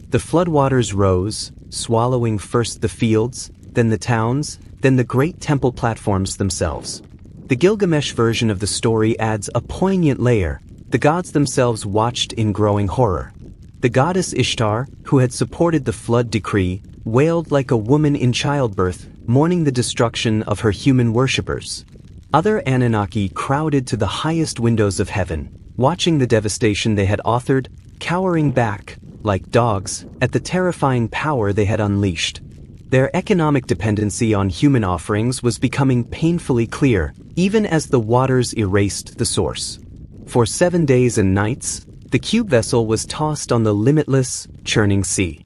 The floodwaters rose, swallowing first the fields, then the towns, then the great temple platforms themselves. The Gilgamesh version of the story adds a poignant layer. The gods themselves watched in growing horror. The goddess Ishtar, who had supported the flood decree, wailed like a woman in childbirth, mourning the destruction of her human worshippers. Other Anunnaki crowded to the highest windows of heaven, watching the devastation they had authored, cowering back, like dogs, at the terrifying power they had unleashed. Their economic dependency on human offerings was becoming painfully clear, even as the waters erased the source. For 7 days and nights, the cube vessel was tossed on the limitless, churning sea.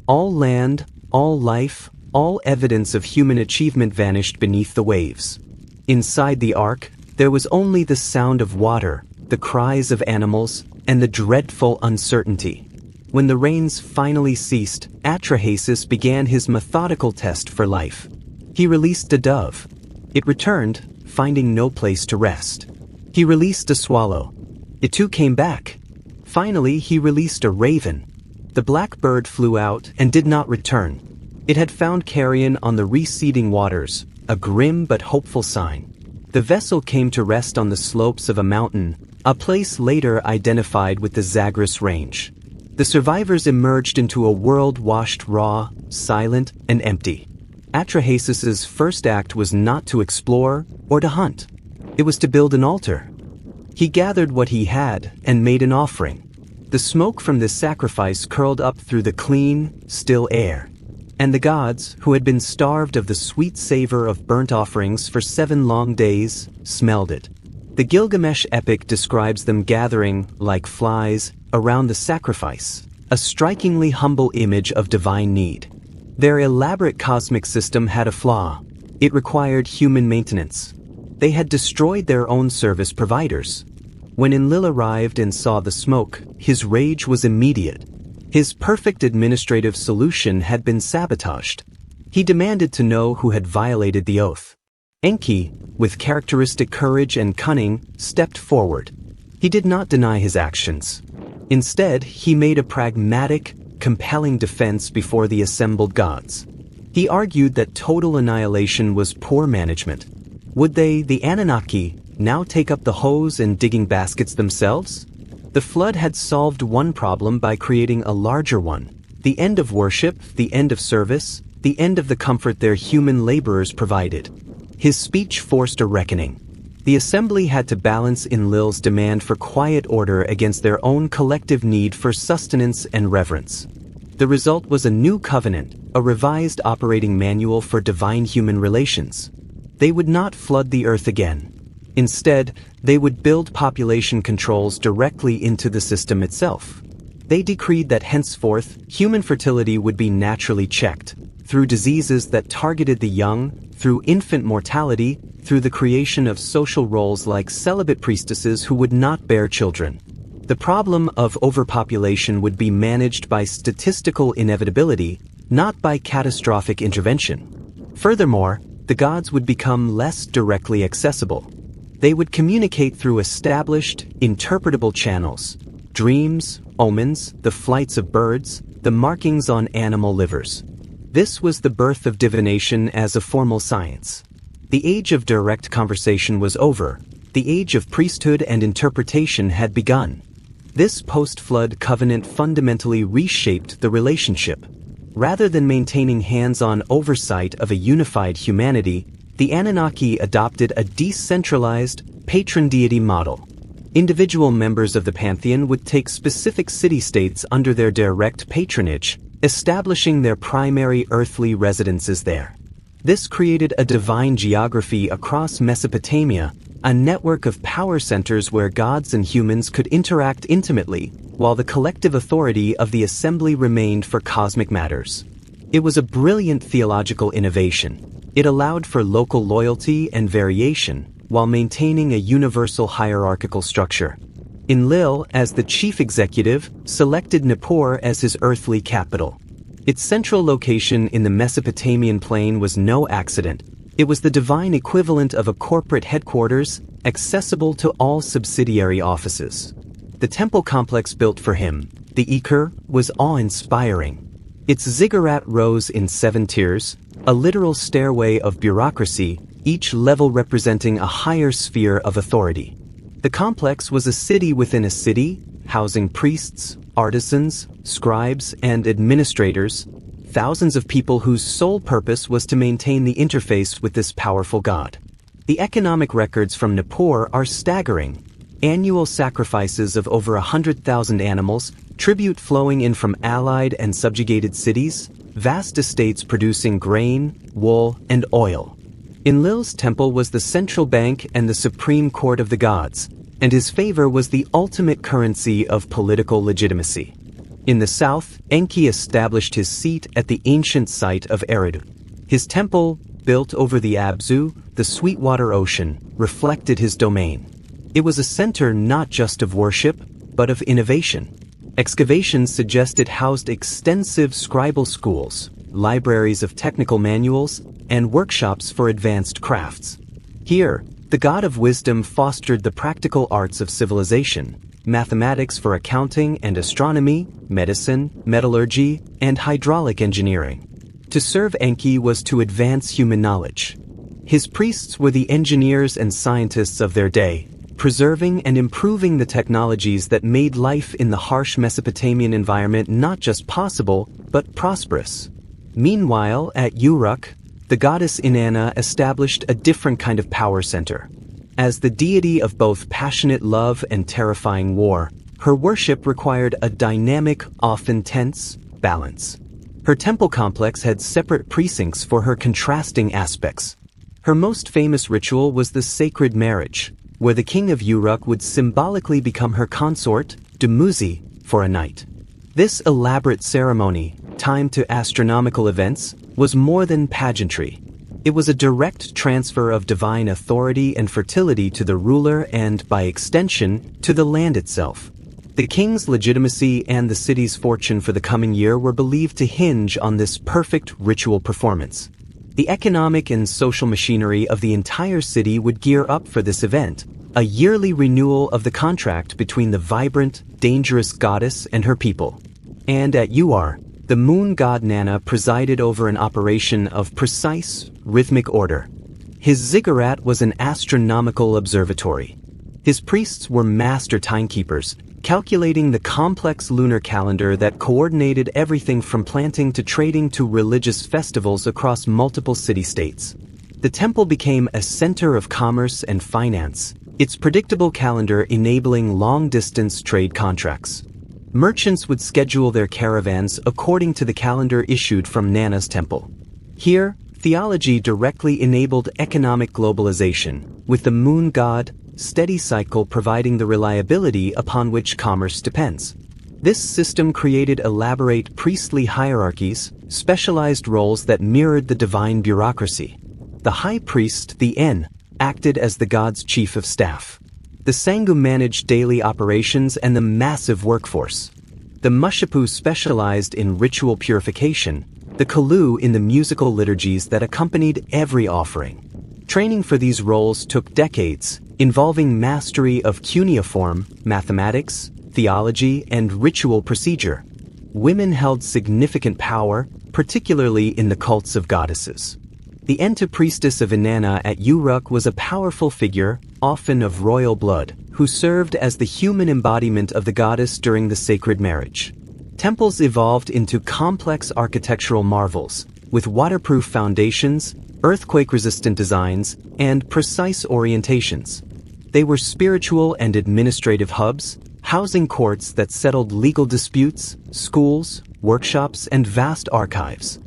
All land, all life, all evidence of human achievement vanished beneath the waves. Inside the ark, there was only the sound of water, the cries of animals, and the dreadful uncertainty. When the rains finally ceased, Atrahasis began his methodical test for life. He released a dove. It returned, finding no place to rest. He released a swallow. It too came back. Finally, he released a raven. The black bird flew out and did not return. It had found carrion on the receding waters, a grim but hopeful sign. The vessel came to rest on the slopes of a mountain, a place later identified with the Zagros Range. The survivors emerged into a world washed raw, silent, and empty. Atrahasis's first act was not to explore or to hunt. It was to build an altar. He gathered what he had and made an offering. The smoke from this sacrifice curled up through the clean, still air. And the gods, who had been starved of the sweet savor of burnt offerings for 7 long days, smelled it. The Gilgamesh epic describes them gathering, like flies, around the sacrifice, a strikingly humble image of divine need. Their elaborate cosmic system had a flaw. It required human maintenance. They had destroyed their own service providers. When Enlil arrived and saw the smoke, his rage was immediate. His perfect administrative solution had been sabotaged. He demanded to know who had violated the oath. Enki, with characteristic courage and cunning, stepped forward. He did not deny his actions. Instead, he made a pragmatic, compelling defense before the assembled gods. He argued that total annihilation was poor management. Would they, the Anunnaki, now take up the hoes and digging baskets themselves? The flood had solved one problem by creating a larger one. The end of worship, the end of service, the end of the comfort their human laborers provided. His speech forced a reckoning. The assembly had to balance Enlil's demand for quiet order against their own collective need for sustenance and reverence. The result was a new covenant, a revised operating manual for divine human relations. They would not flood the earth again. Instead, they would build population controls directly into the system itself. They decreed that henceforth, human fertility would be naturally checked, through diseases that targeted the young, through infant mortality, through the creation of social roles like celibate priestesses who would not bear children. The problem of overpopulation would be managed by statistical inevitability, not by catastrophic intervention. Furthermore, the gods would become less directly accessible. They would communicate through established, interpretable channels: dreams, omens, the flights of birds, the markings on animal livers. This was the birth of divination as a formal science. The age of direct conversation was over. The age of priesthood and interpretation had begun. This post-flood covenant fundamentally reshaped the relationship. Rather than maintaining hands-on oversight of a unified humanity, the Anunnaki adopted a decentralized, patron deity model. Individual members of the pantheon would take specific city-states under their direct patronage, establishing their primary earthly residences there. This created a divine geography across Mesopotamia, a network of power centers where gods and humans could interact intimately, while the collective authority of the assembly remained for cosmic matters. It was a brilliant theological innovation. It allowed for local loyalty and variation while maintaining a universal hierarchical structure. Enlil, as the chief executive, selected Nippur as his earthly capital. Its central location in the Mesopotamian plain was no accident. It was the divine equivalent of a corporate headquarters, accessible to all subsidiary offices. The temple complex built for him, the Iker, was awe-inspiring. Its ziggurat rose in 7 tiers, a literal stairway of bureaucracy, each level representing a higher sphere of authority. The complex was a city within a city, housing priests, artisans, scribes, and administrators, thousands of people whose sole purpose was to maintain the interface with this powerful god. The economic records from Nippur are staggering. Annual sacrifices of over 100,000 animals, tribute flowing in from allied and subjugated cities, vast estates producing grain, wool, and oil. Enlil's temple was the central bank and the supreme court of the gods, and his favor was the ultimate currency of political legitimacy. In the south, Enki established his seat at the ancient site of Eridu. His temple, built over the Abzu, the Sweetwater Ocean, reflected his domain. It was a center not just of worship, but of innovation. Excavations suggest it housed extensive scribal schools, libraries of technical manuals, and workshops for advanced crafts. Here, the god of wisdom fostered the practical arts of civilization, mathematics for accounting and astronomy, medicine, metallurgy, and hydraulic engineering. To serve Enki was to advance human knowledge. His priests were the engineers and scientists of their day, preserving and improving the technologies that made life in the harsh Mesopotamian environment not just possible, but prosperous. Meanwhile, at Uruk, the goddess Inanna established a different kind of power center. As the deity of both passionate love and terrifying war, her worship required a dynamic, often tense, balance. Her temple complex had separate precincts for her contrasting aspects. Her most famous ritual was the sacred marriage, where the king of Uruk would symbolically become her consort, Dumuzi, for a night. This elaborate ceremony, timed to astronomical events, was more than pageantry. It was a direct transfer of divine authority and fertility to the ruler and, by extension, to the land itself. The king's legitimacy and the city's fortune for the coming year were believed to hinge on this perfect ritual performance. The economic and social machinery of the entire city would gear up for this event, a yearly renewal of the contract between the vibrant, dangerous goddess and her people. And at Uar, the moon god Nana presided over an operation of precise, rhythmic order. His ziggurat was an astronomical observatory. His priests were master timekeepers, calculating the complex lunar calendar that coordinated everything from planting to trading to religious festivals across multiple city-states. The temple became a center of commerce and finance, its predictable calendar enabling long-distance trade contracts. Merchants would schedule their caravans according to the calendar issued from Nana's temple. Here, theology directly enabled economic globalization, with the moon god, steady cycle providing the reliability upon which commerce depends. This system created elaborate priestly hierarchies, specialized roles that mirrored the divine bureaucracy. The high priest, the En, acted as the god's chief of staff. The Sangu managed daily operations and the massive workforce. The Mushapu specialized in ritual purification, the Kalu in the musical liturgies that accompanied every offering. Training for these roles took decades, involving mastery of cuneiform, mathematics, theology, and ritual procedure. Women held significant power, particularly in the cults of goddesses. The Enta priestess of Inanna at Uruk was a powerful figure, often of royal blood, who served as the human embodiment of the goddess during the sacred marriage. Temples evolved into complex architectural marvels, with waterproof foundations, earthquake-resistant designs, and precise orientations. They were spiritual and administrative hubs, housing courts that settled legal disputes, schools, workshops, and vast archives.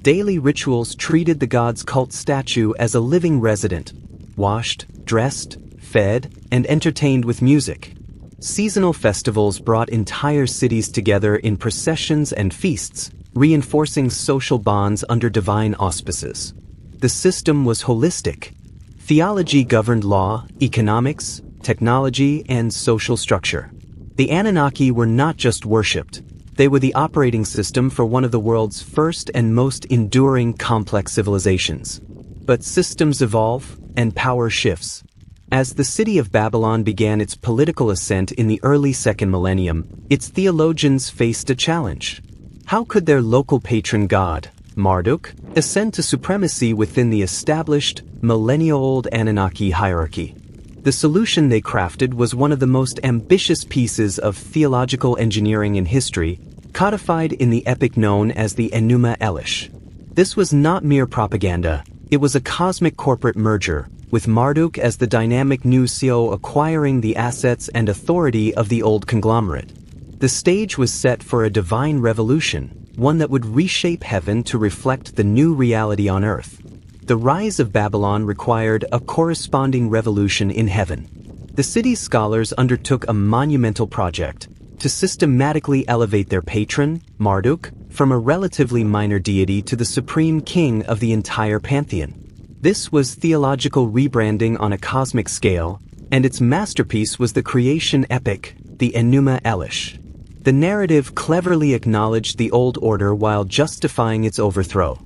Daily rituals treated the god's cult statue as a living resident, washed, dressed, fed, and entertained with music. Seasonal festivals brought entire cities together in processions and feasts, reinforcing social bonds under divine auspices. The system was holistic. Theology governed law, economics, technology, and social structure. The Anunnaki were not just worshipped. They were the operating system for one of the world's first and most enduring complex civilizations. But systems evolve, and power shifts. As the city of Babylon began its political ascent in the early second millennium, its theologians faced a challenge. How could their local patron god, Marduk, ascend to supremacy within the established, millennia-old Anunnaki hierarchy? The solution they crafted was one of the most ambitious pieces of theological engineering in history, codified in the epic known as the Enuma Elish. This was not mere propaganda, it was a cosmic corporate merger, with Marduk as the dynamic new CEO acquiring the assets and authority of the old conglomerate. The stage was set for a divine revolution, one that would reshape heaven to reflect the new reality on earth. The rise of Babylon required a corresponding revolution in heaven. The city's scholars undertook a monumental project to systematically elevate their patron, Marduk, from a relatively minor deity to the supreme king of the entire pantheon. This was theological rebranding on a cosmic scale, and its masterpiece was the creation epic, the Enuma Elish. The narrative cleverly acknowledged the old order while justifying its overthrow.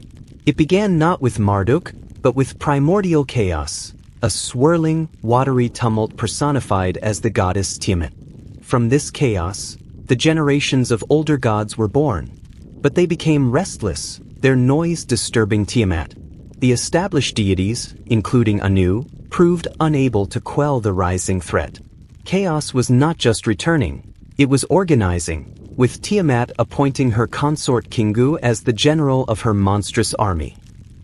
It began not with Marduk, but with primordial chaos, a swirling, watery tumult personified as the goddess Tiamat. From this chaos, the generations of older gods were born, but they became restless, their noise disturbing Tiamat. The established deities, including Anu, proved unable to quell the rising threat. Chaos was not just returning, it was organizing, with Tiamat appointing her consort Kingu as the general of her monstrous army.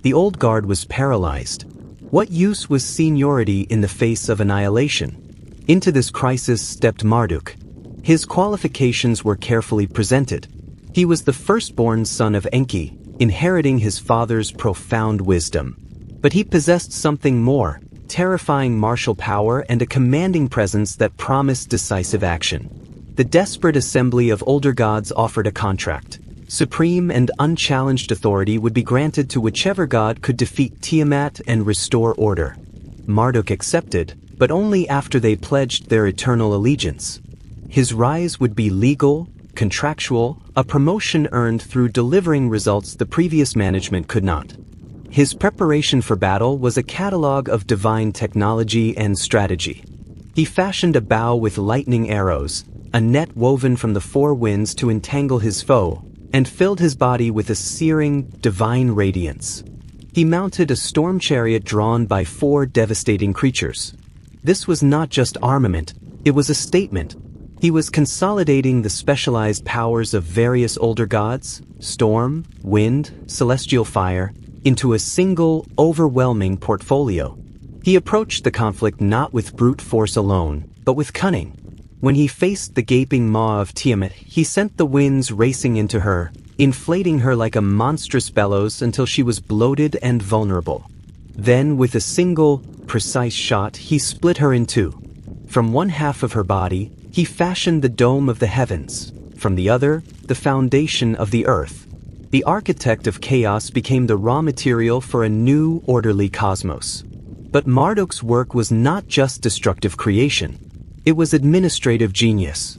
The old guard was paralyzed. What use was seniority in the face of annihilation? Into this crisis stepped Marduk. His qualifications were carefully presented. He was the firstborn son of Enki, inheriting his father's profound wisdom. But he possessed something more, terrifying martial power and a commanding presence that promised decisive action. The desperate assembly of older gods offered a contract. Supreme and unchallenged authority would be granted to whichever god could defeat Tiamat and restore order. Marduk accepted, but only after they pledged their eternal allegiance. His rise would be legal, contractual, a promotion earned through delivering results the previous management could not. His preparation for battle was a catalog of divine technology and strategy. He fashioned a bow with lightning arrows, a net woven from the four winds to entangle his foe, and filled his body with a searing, divine radiance. He mounted a storm chariot drawn by 4 devastating creatures. This was not just armament, it was a statement. He was consolidating the specialized powers of various older gods, storm, wind, celestial fire, into a single, overwhelming portfolio. He approached the conflict not with brute force alone, but with cunning. When he faced the gaping maw of Tiamat, he sent the winds racing into her, inflating her like a monstrous bellows until she was bloated and vulnerable. Then, with a single, precise shot, he split her in two. From one half of her body, he fashioned the dome of the heavens. From the other, the foundation of the earth. The architect of chaos became the raw material for a new, orderly cosmos. But Marduk's work was not just destructive creation. It was administrative genius.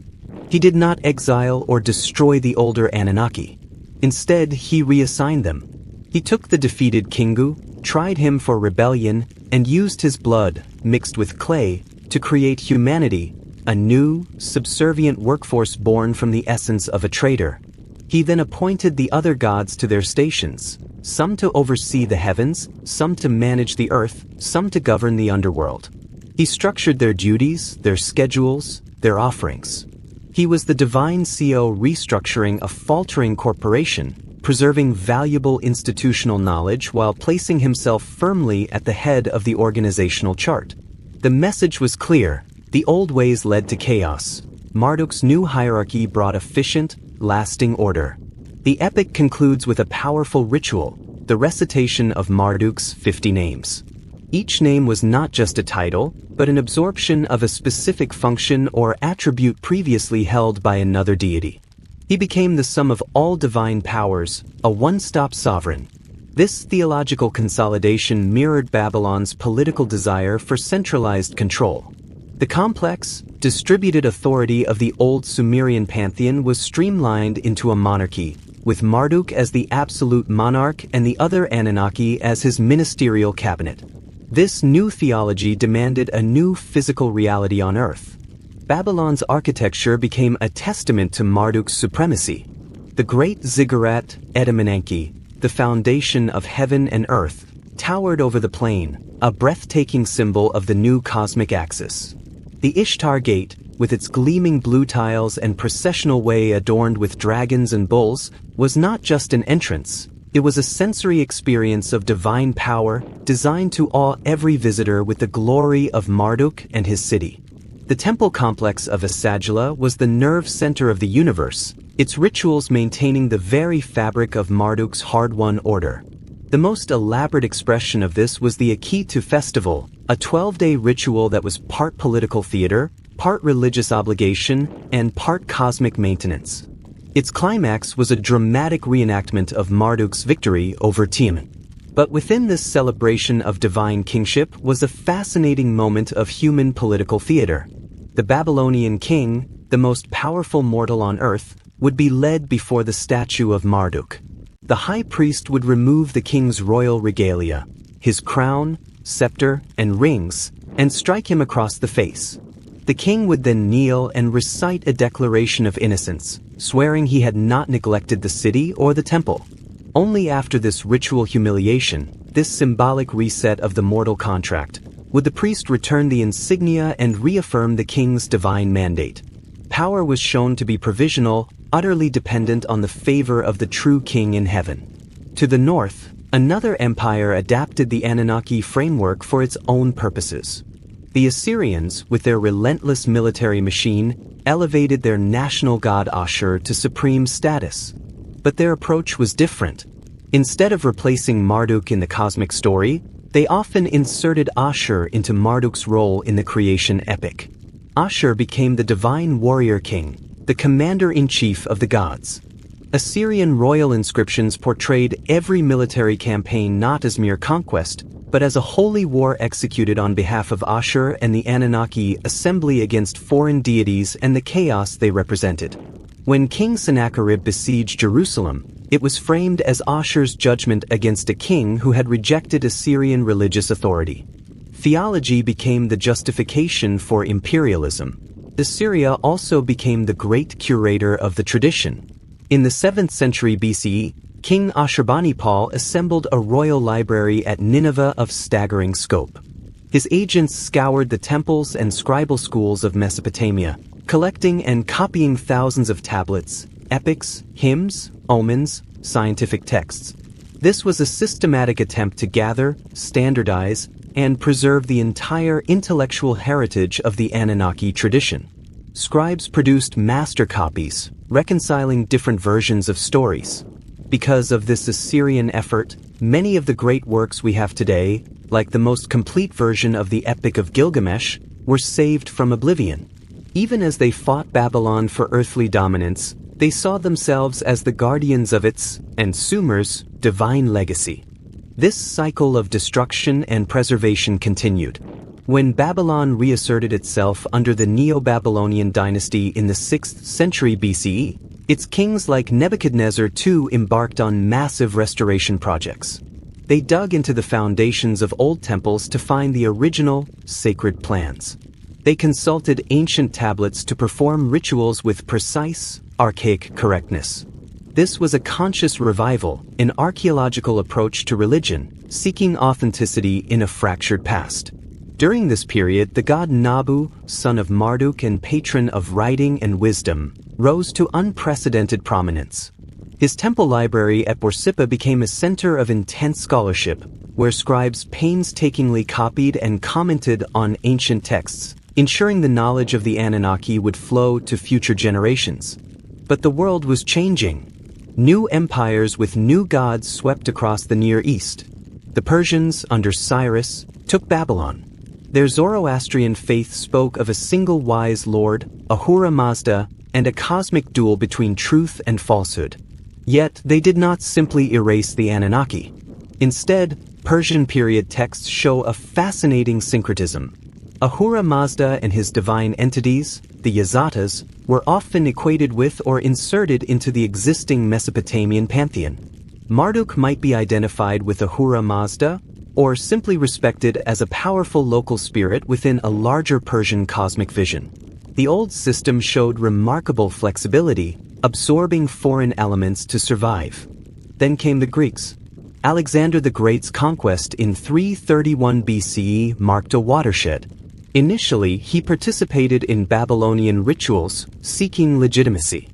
He did not exile or destroy the older Anunnaki. Instead, he reassigned them. He took the defeated Kingu, tried him for rebellion, and used his blood, mixed with clay, to create humanity, a new, subservient workforce born from the essence of a traitor. He then appointed the other gods to their stations, some to oversee the heavens, some to manage the earth, some to govern the underworld. He structured their duties, their schedules, their offerings. He was the divine CEO restructuring a faltering corporation, preserving valuable institutional knowledge while placing himself firmly at the head of the organizational chart. The message was clear. The old ways led to chaos. Marduk's new hierarchy brought efficient, lasting order. The epic concludes with a powerful ritual, the recitation of Marduk's 50 names. Each name was not just a title, but an absorption of a specific function or attribute previously held by another deity. He became the sum of all divine powers, a one-stop sovereign. This theological consolidation mirrored Babylon's political desire for centralized control. The complex, distributed authority of the old Sumerian pantheon was streamlined into a monarchy, with Marduk as the absolute monarch and the other Anunnaki as his ministerial cabinet. This new theology demanded a new physical reality on Earth. Babylon's architecture became a testament to Marduk's supremacy. The great ziggurat, Anunnaki, the foundation of heaven and earth, towered over the plain, a breathtaking symbol of the new cosmic axis. The Ishtar Gate, with its gleaming blue tiles and processional way adorned with dragons and bulls, was not just an entrance. It was a sensory experience of divine power, designed to awe every visitor with the glory of Marduk and his city. The temple complex of Asagila was the nerve center of the universe, its rituals maintaining the very fabric of Marduk's hard-won order. The most elaborate expression of this was the Akitu festival, a 12-day ritual that was part political theater, part religious obligation, and part cosmic maintenance. Its climax was a dramatic reenactment of Marduk's victory over Tiamat. But within this celebration of divine kingship was a fascinating moment of human political theater. The Babylonian king, the most powerful mortal on earth, would be led before the statue of Marduk. The high priest would remove the king's royal regalia, his crown, scepter, and rings, and strike him across the face. The king would then kneel and recite a declaration of innocence, swearing he had not neglected the city or the temple. Only after this ritual humiliation, this symbolic reset of the mortal contract, would the priest return the insignia and reaffirm the king's divine mandate. Power was shown to be provisional, utterly dependent on the favor of the true king in heaven. To the north, another empire adapted the Anunnaki framework for its own purposes. The Assyrians, with their relentless military machine, elevated their national god Ashur to supreme status. But their approach was different. Instead of replacing Marduk in the cosmic story, they often inserted Ashur into Marduk's role in the creation epic. Ashur became the divine warrior king, the commander-in-chief of the gods. Assyrian royal inscriptions portrayed every military campaign not as mere conquest, but as a holy war executed on behalf of Ashur and the Anunnaki assembly against foreign deities and the chaos they represented. When King Sennacherib besieged Jerusalem, it was framed as Ashur's judgment against a king who had rejected Assyrian religious authority. Theology became the justification for imperialism. Assyria also became the great curator of the tradition. In the 7th century BCE, King Ashurbanipal assembled a royal library at Nineveh of staggering scope. His agents scoured the temples and scribal schools of Mesopotamia, collecting and copying thousands of tablets, epics, hymns, omens, scientific texts. This was a systematic attempt to gather, standardize, and preserve the entire intellectual heritage of the Anunnaki tradition. Scribes produced master copies, reconciling different versions of stories. Because of this Assyrian effort, many of the great works we have today, like the most complete version of the Epic of Gilgamesh, were saved from oblivion. Even as they fought Babylon for earthly dominance, they saw themselves as the guardians of its, and Sumer's, divine legacy. This cycle of destruction and preservation continued. When Babylon reasserted itself under the Neo-Babylonian dynasty in the 6th century BCE, its kings like Nebuchadnezzar too embarked on massive restoration projects. They dug into the foundations of old temples to find the original, sacred plans. They consulted ancient tablets to perform rituals with precise, archaic correctness. This was a conscious revival, an archaeological approach to religion, seeking authenticity in a fractured past. During this period, the god Nabu, son of Marduk and patron of writing and wisdom, rose to unprecedented prominence. His temple library at Borsippa became a center of intense scholarship, where scribes painstakingly copied and commented on ancient texts, ensuring the knowledge of the Anunnaki would flow to future generations. But the world was changing. New empires with new gods swept across the Near East. The Persians, under Cyrus, took Babylon. Their Zoroastrian faith spoke of a single wise lord, Ahura Mazda, and a cosmic duel between truth and falsehood. Yet, they did not simply erase the Anunnaki. Instead, Persian period texts show a fascinating syncretism. Ahura Mazda and his divine entities, the Yazatas, were often equated with or inserted into the existing Mesopotamian pantheon. Marduk might be identified with Ahura Mazda, or simply respected as a powerful local spirit within a larger Persian cosmic vision. The old system showed remarkable flexibility, absorbing foreign elements to survive. Then came the Greeks. Alexander the Great's conquest in 331 BCE marked a watershed. Initially, he participated in Babylonian rituals, seeking legitimacy.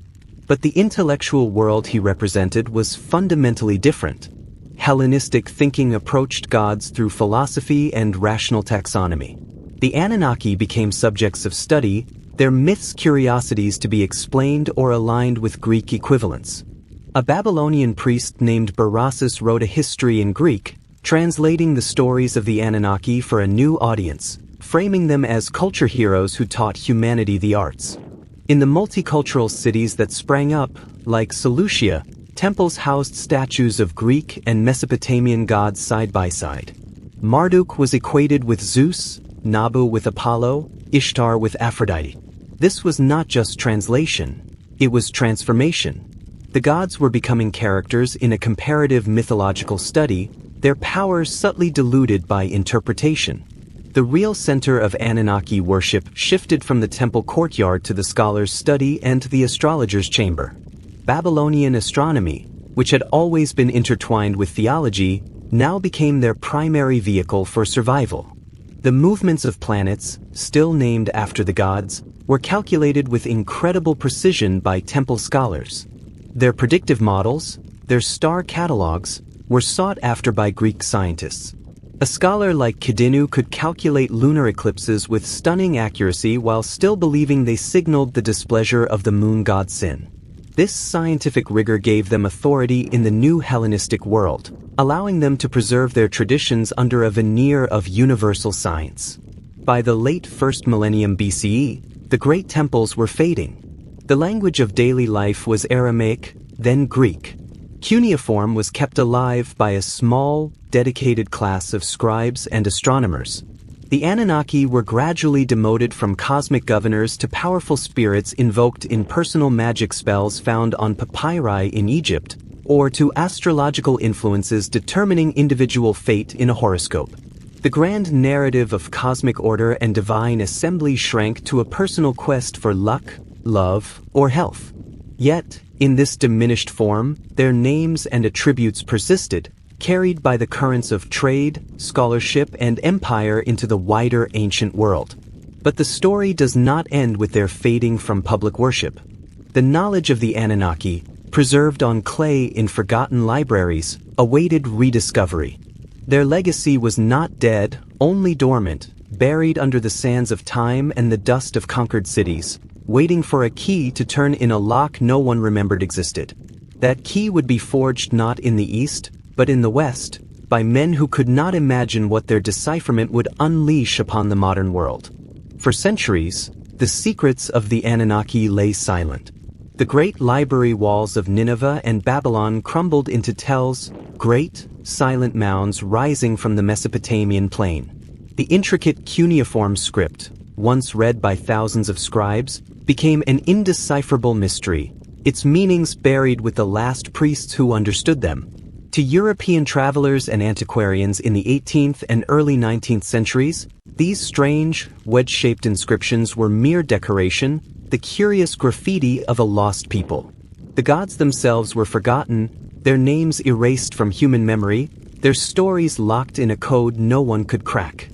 But the intellectual world he represented was fundamentally different. Hellenistic thinking approached gods through philosophy and rational taxonomy. The Anunnaki became subjects of study, their myths curiosities to be explained or aligned with Greek equivalents. A Babylonian priest named Berossus wrote a history in Greek, translating the stories of the Anunnaki for a new audience, framing them as culture heroes who taught humanity the arts. In the multicultural cities that sprang up, like Seleucia, temples housed statues of Greek and Mesopotamian gods side by side. Marduk was equated with Zeus, Nabu with Apollo, Ishtar with Aphrodite. This was not just translation, it was transformation. The gods were becoming characters in a comparative mythological study, their powers subtly diluted by interpretation. The real center of Anunnaki worship shifted from the temple courtyard to the scholar's study and the astrologer's chamber. Babylonian astronomy, which had always been intertwined with theology, now became their primary vehicle for survival. The movements of planets, still named after the gods, were calculated with incredible precision by temple scholars. Their predictive models, their star catalogs, were sought after by Greek scientists. A scholar like Kadinu could calculate lunar eclipses with stunning accuracy while still believing they signaled the displeasure of the moon god Sin. This scientific rigor gave them authority in the new Hellenistic world, allowing them to preserve their traditions under a veneer of universal science. By the late 1st millennium BCE, the great temples were fading. The language of daily life was Aramaic, then Greek. Cuneiform was kept alive by a small, dedicated class of scribes and astronomers. The Anunnaki were gradually demoted from cosmic governors to powerful spirits invoked in personal magic spells found on papyri in Egypt, or to astrological influences determining individual fate in a horoscope. The grand narrative of cosmic order and divine assembly shrank to a personal quest for luck, love, or health. Yet, in this diminished form, their names and attributes persisted, carried by the currents of trade, scholarship, and empire into the wider ancient world. But the story does not end with their fading from public worship. The knowledge of the Anunnaki, preserved on clay in forgotten libraries, awaited rediscovery. Their legacy was not dead, only dormant, buried under the sands of time and the dust of conquered cities, waiting for a key to turn in a lock no one remembered existed. That key would be forged not in the East, but in the West, by men who could not imagine what their decipherment would unleash upon the modern world. For centuries, the secrets of the Anunnaki lay silent. The great library walls of Nineveh and Babylon crumbled into tells, great, silent mounds rising from the Mesopotamian plain. The intricate cuneiform script, once read by thousands of scribes, became an indecipherable mystery, its meanings buried with the last priests who understood them. To European travelers and antiquarians in the 18th and early 19th centuries, these strange, wedge-shaped inscriptions were mere decoration, the curious graffiti of a lost people. The gods themselves were forgotten, their names erased from human memory, their stories locked in a code no one could crack.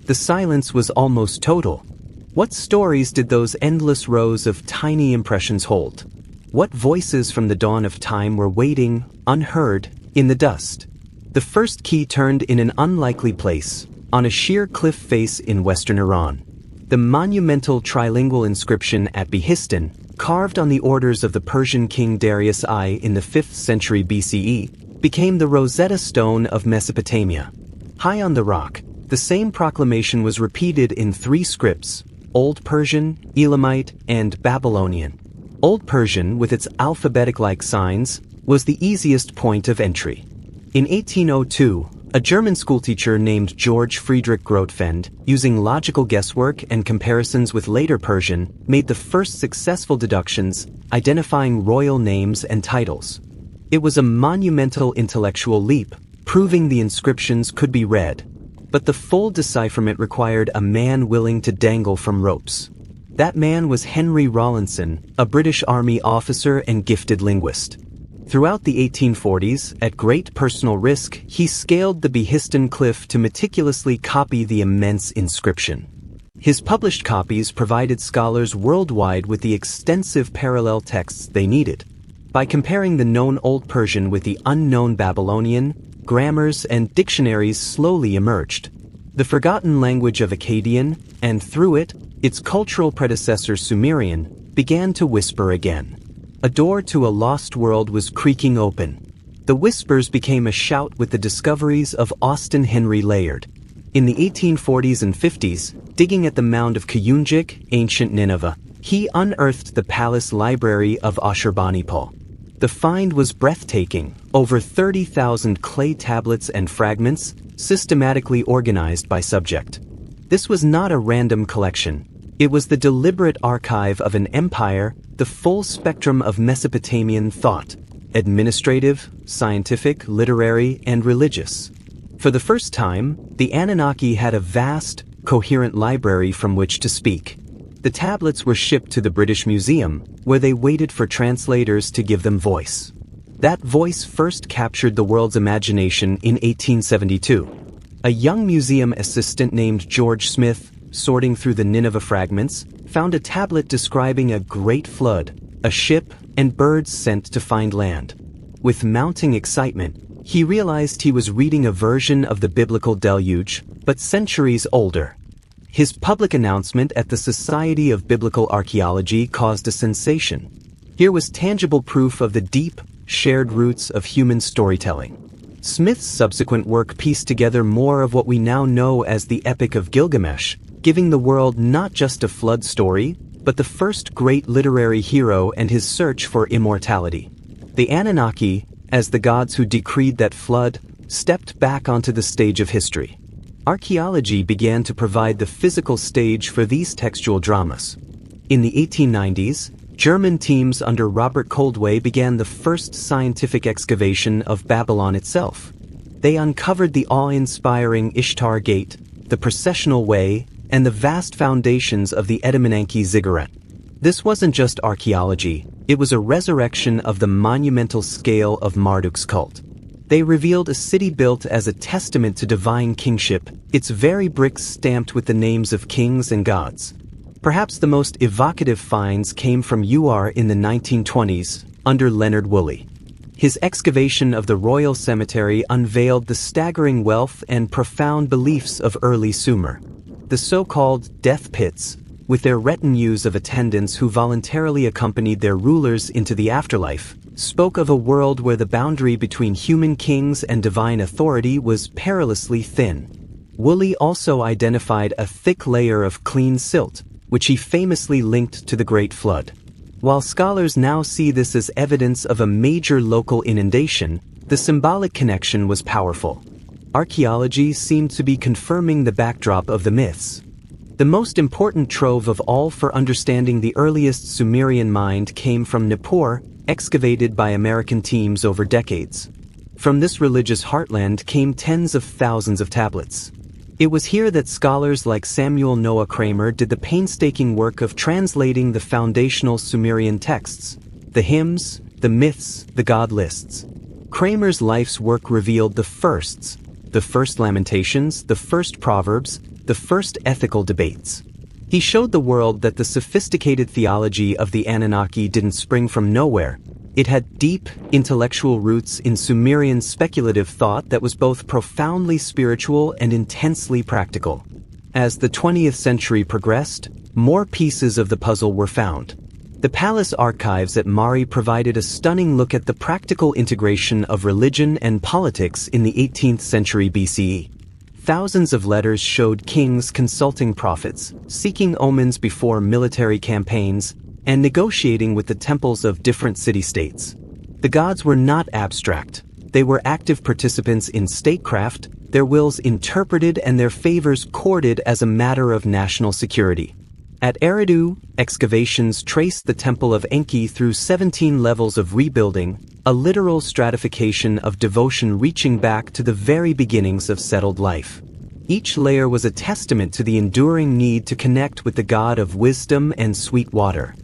The silence was almost total. What stories did those endless rows of tiny impressions hold? What voices from the dawn of time were waiting, unheard, in the dust? The first key turned in an unlikely place, on a sheer cliff face in western Iran. The monumental trilingual inscription at Behistun, carved on the orders of the Persian king Darius I in the 5th century BCE, became the Rosetta Stone of Mesopotamia. High on the rock, the same proclamation was repeated in 3 scripts: Old Persian, Elamite, and Babylonian. Old Persian, with its alphabetic-like signs, was the easiest point of entry. In 1802, a German schoolteacher named George Friedrich Grotefend, using logical guesswork and comparisons with later Persian, made the first successful deductions, identifying royal names and titles. It was a monumental intellectual leap, proving the inscriptions could be read. But the full decipherment required a man willing to dangle from ropes. That man was Henry Rawlinson, a British Army officer and gifted linguist. Throughout the 1840s, at great personal risk, he scaled the Behistun cliff to meticulously copy the immense inscription. His published copies provided scholars worldwide with the extensive parallel texts they needed. By comparing the known Old Persian with the unknown Babylonian, grammars and dictionaries slowly emerged. The forgotten language of Akkadian, and through it, its cultural predecessor Sumerian, began to whisper again. A door to a lost world was creaking open. The whispers became a shout with the discoveries of Austin Henry Layard. In the 1840s and 50s, digging at the mound of Kuyunjik, ancient Nineveh, he unearthed the palace library of Ashurbanipal. The find was breathtaking, over 30,000 clay tablets and fragments, systematically organized by subject. This was not a random collection. It was the deliberate archive of an empire, the full spectrum of Mesopotamian thought, administrative, scientific, literary, and religious. For the first time, the Anunnaki had a vast, coherent library from which to speak. The tablets were shipped to the British Museum, where they waited for translators to give them voice. That voice first captured the world's imagination in 1872. A young museum assistant named George Smith, sorting through the Nineveh fragments, found a tablet describing a great flood, a ship, and birds sent to find land. With mounting excitement, he realized he was reading a version of the biblical deluge, but centuries older. His public announcement at the Society of Biblical Archaeology caused a sensation. Here was tangible proof of the deep, shared roots of human storytelling. Smith's subsequent work pieced together more of what we now know as the Epic of Gilgamesh, giving the world not just a flood story, but the first great literary hero and his search for immortality. The Anunnaki, as the gods who decreed that flood, stepped back onto the stage of history. Archaeology began to provide the physical stage for these textual dramas. In the 1890s, German teams under Robert Koldewey began the first scientific excavation of Babylon itself. They uncovered the awe-inspiring Ishtar Gate, the processional way, and the vast foundations of the Edamananke ziggurat. This wasn't just archaeology, it was a resurrection of the monumental scale of Marduk's cult. They revealed a city built as a testament to divine kingship, its very bricks stamped with the names of kings and gods. Perhaps the most evocative finds came from UR in the 1920s, under Leonard Woolley. His excavation of the Royal Cemetery unveiled the staggering wealth and profound beliefs of early Sumer. The so-called death pits, with their retinues of attendants who voluntarily accompanied their rulers into the afterlife, spoke of a world where the boundary between human kings and divine authority was perilously thin. Woolley also identified a thick layer of clean silt, which he famously linked to the Great Flood. While scholars now see this as evidence of a major local inundation, the symbolic connection was powerful. Archaeology seemed to be confirming the backdrop of the myths. The most important trove of all for understanding the earliest Sumerian mind came from Nippur, excavated by American teams over decades. From this religious heartland came tens of thousands of tablets. It was here that scholars like Samuel Noah Kramer did the painstaking work of translating the foundational Sumerian texts, the hymns, the myths, the god lists. Kramer's life's work revealed the firsts, the first lamentations, the first proverbs, the first ethical debates. He showed the world that the sophisticated theology of the Anunnaki didn't spring from nowhere. It had deep, intellectual roots in Sumerian speculative thought that was both profoundly spiritual and intensely practical. As the 20th century progressed, more pieces of the puzzle were found. The palace archives at Mari provided a stunning look at the practical integration of religion and politics in the 18th century BCE. Thousands of letters showed kings consulting prophets, seeking omens before military campaigns, and negotiating with the temples of different city-states. The gods were not abstract. They were active participants in statecraft, their wills interpreted and their favors courted as a matter of national security. At Eridu, excavations traced the Temple of Enki through 17 levels of rebuilding, a literal stratification of devotion reaching back to the very beginnings of settled life. Each layer was a testament to the enduring need to connect with the god of wisdom and sweet water.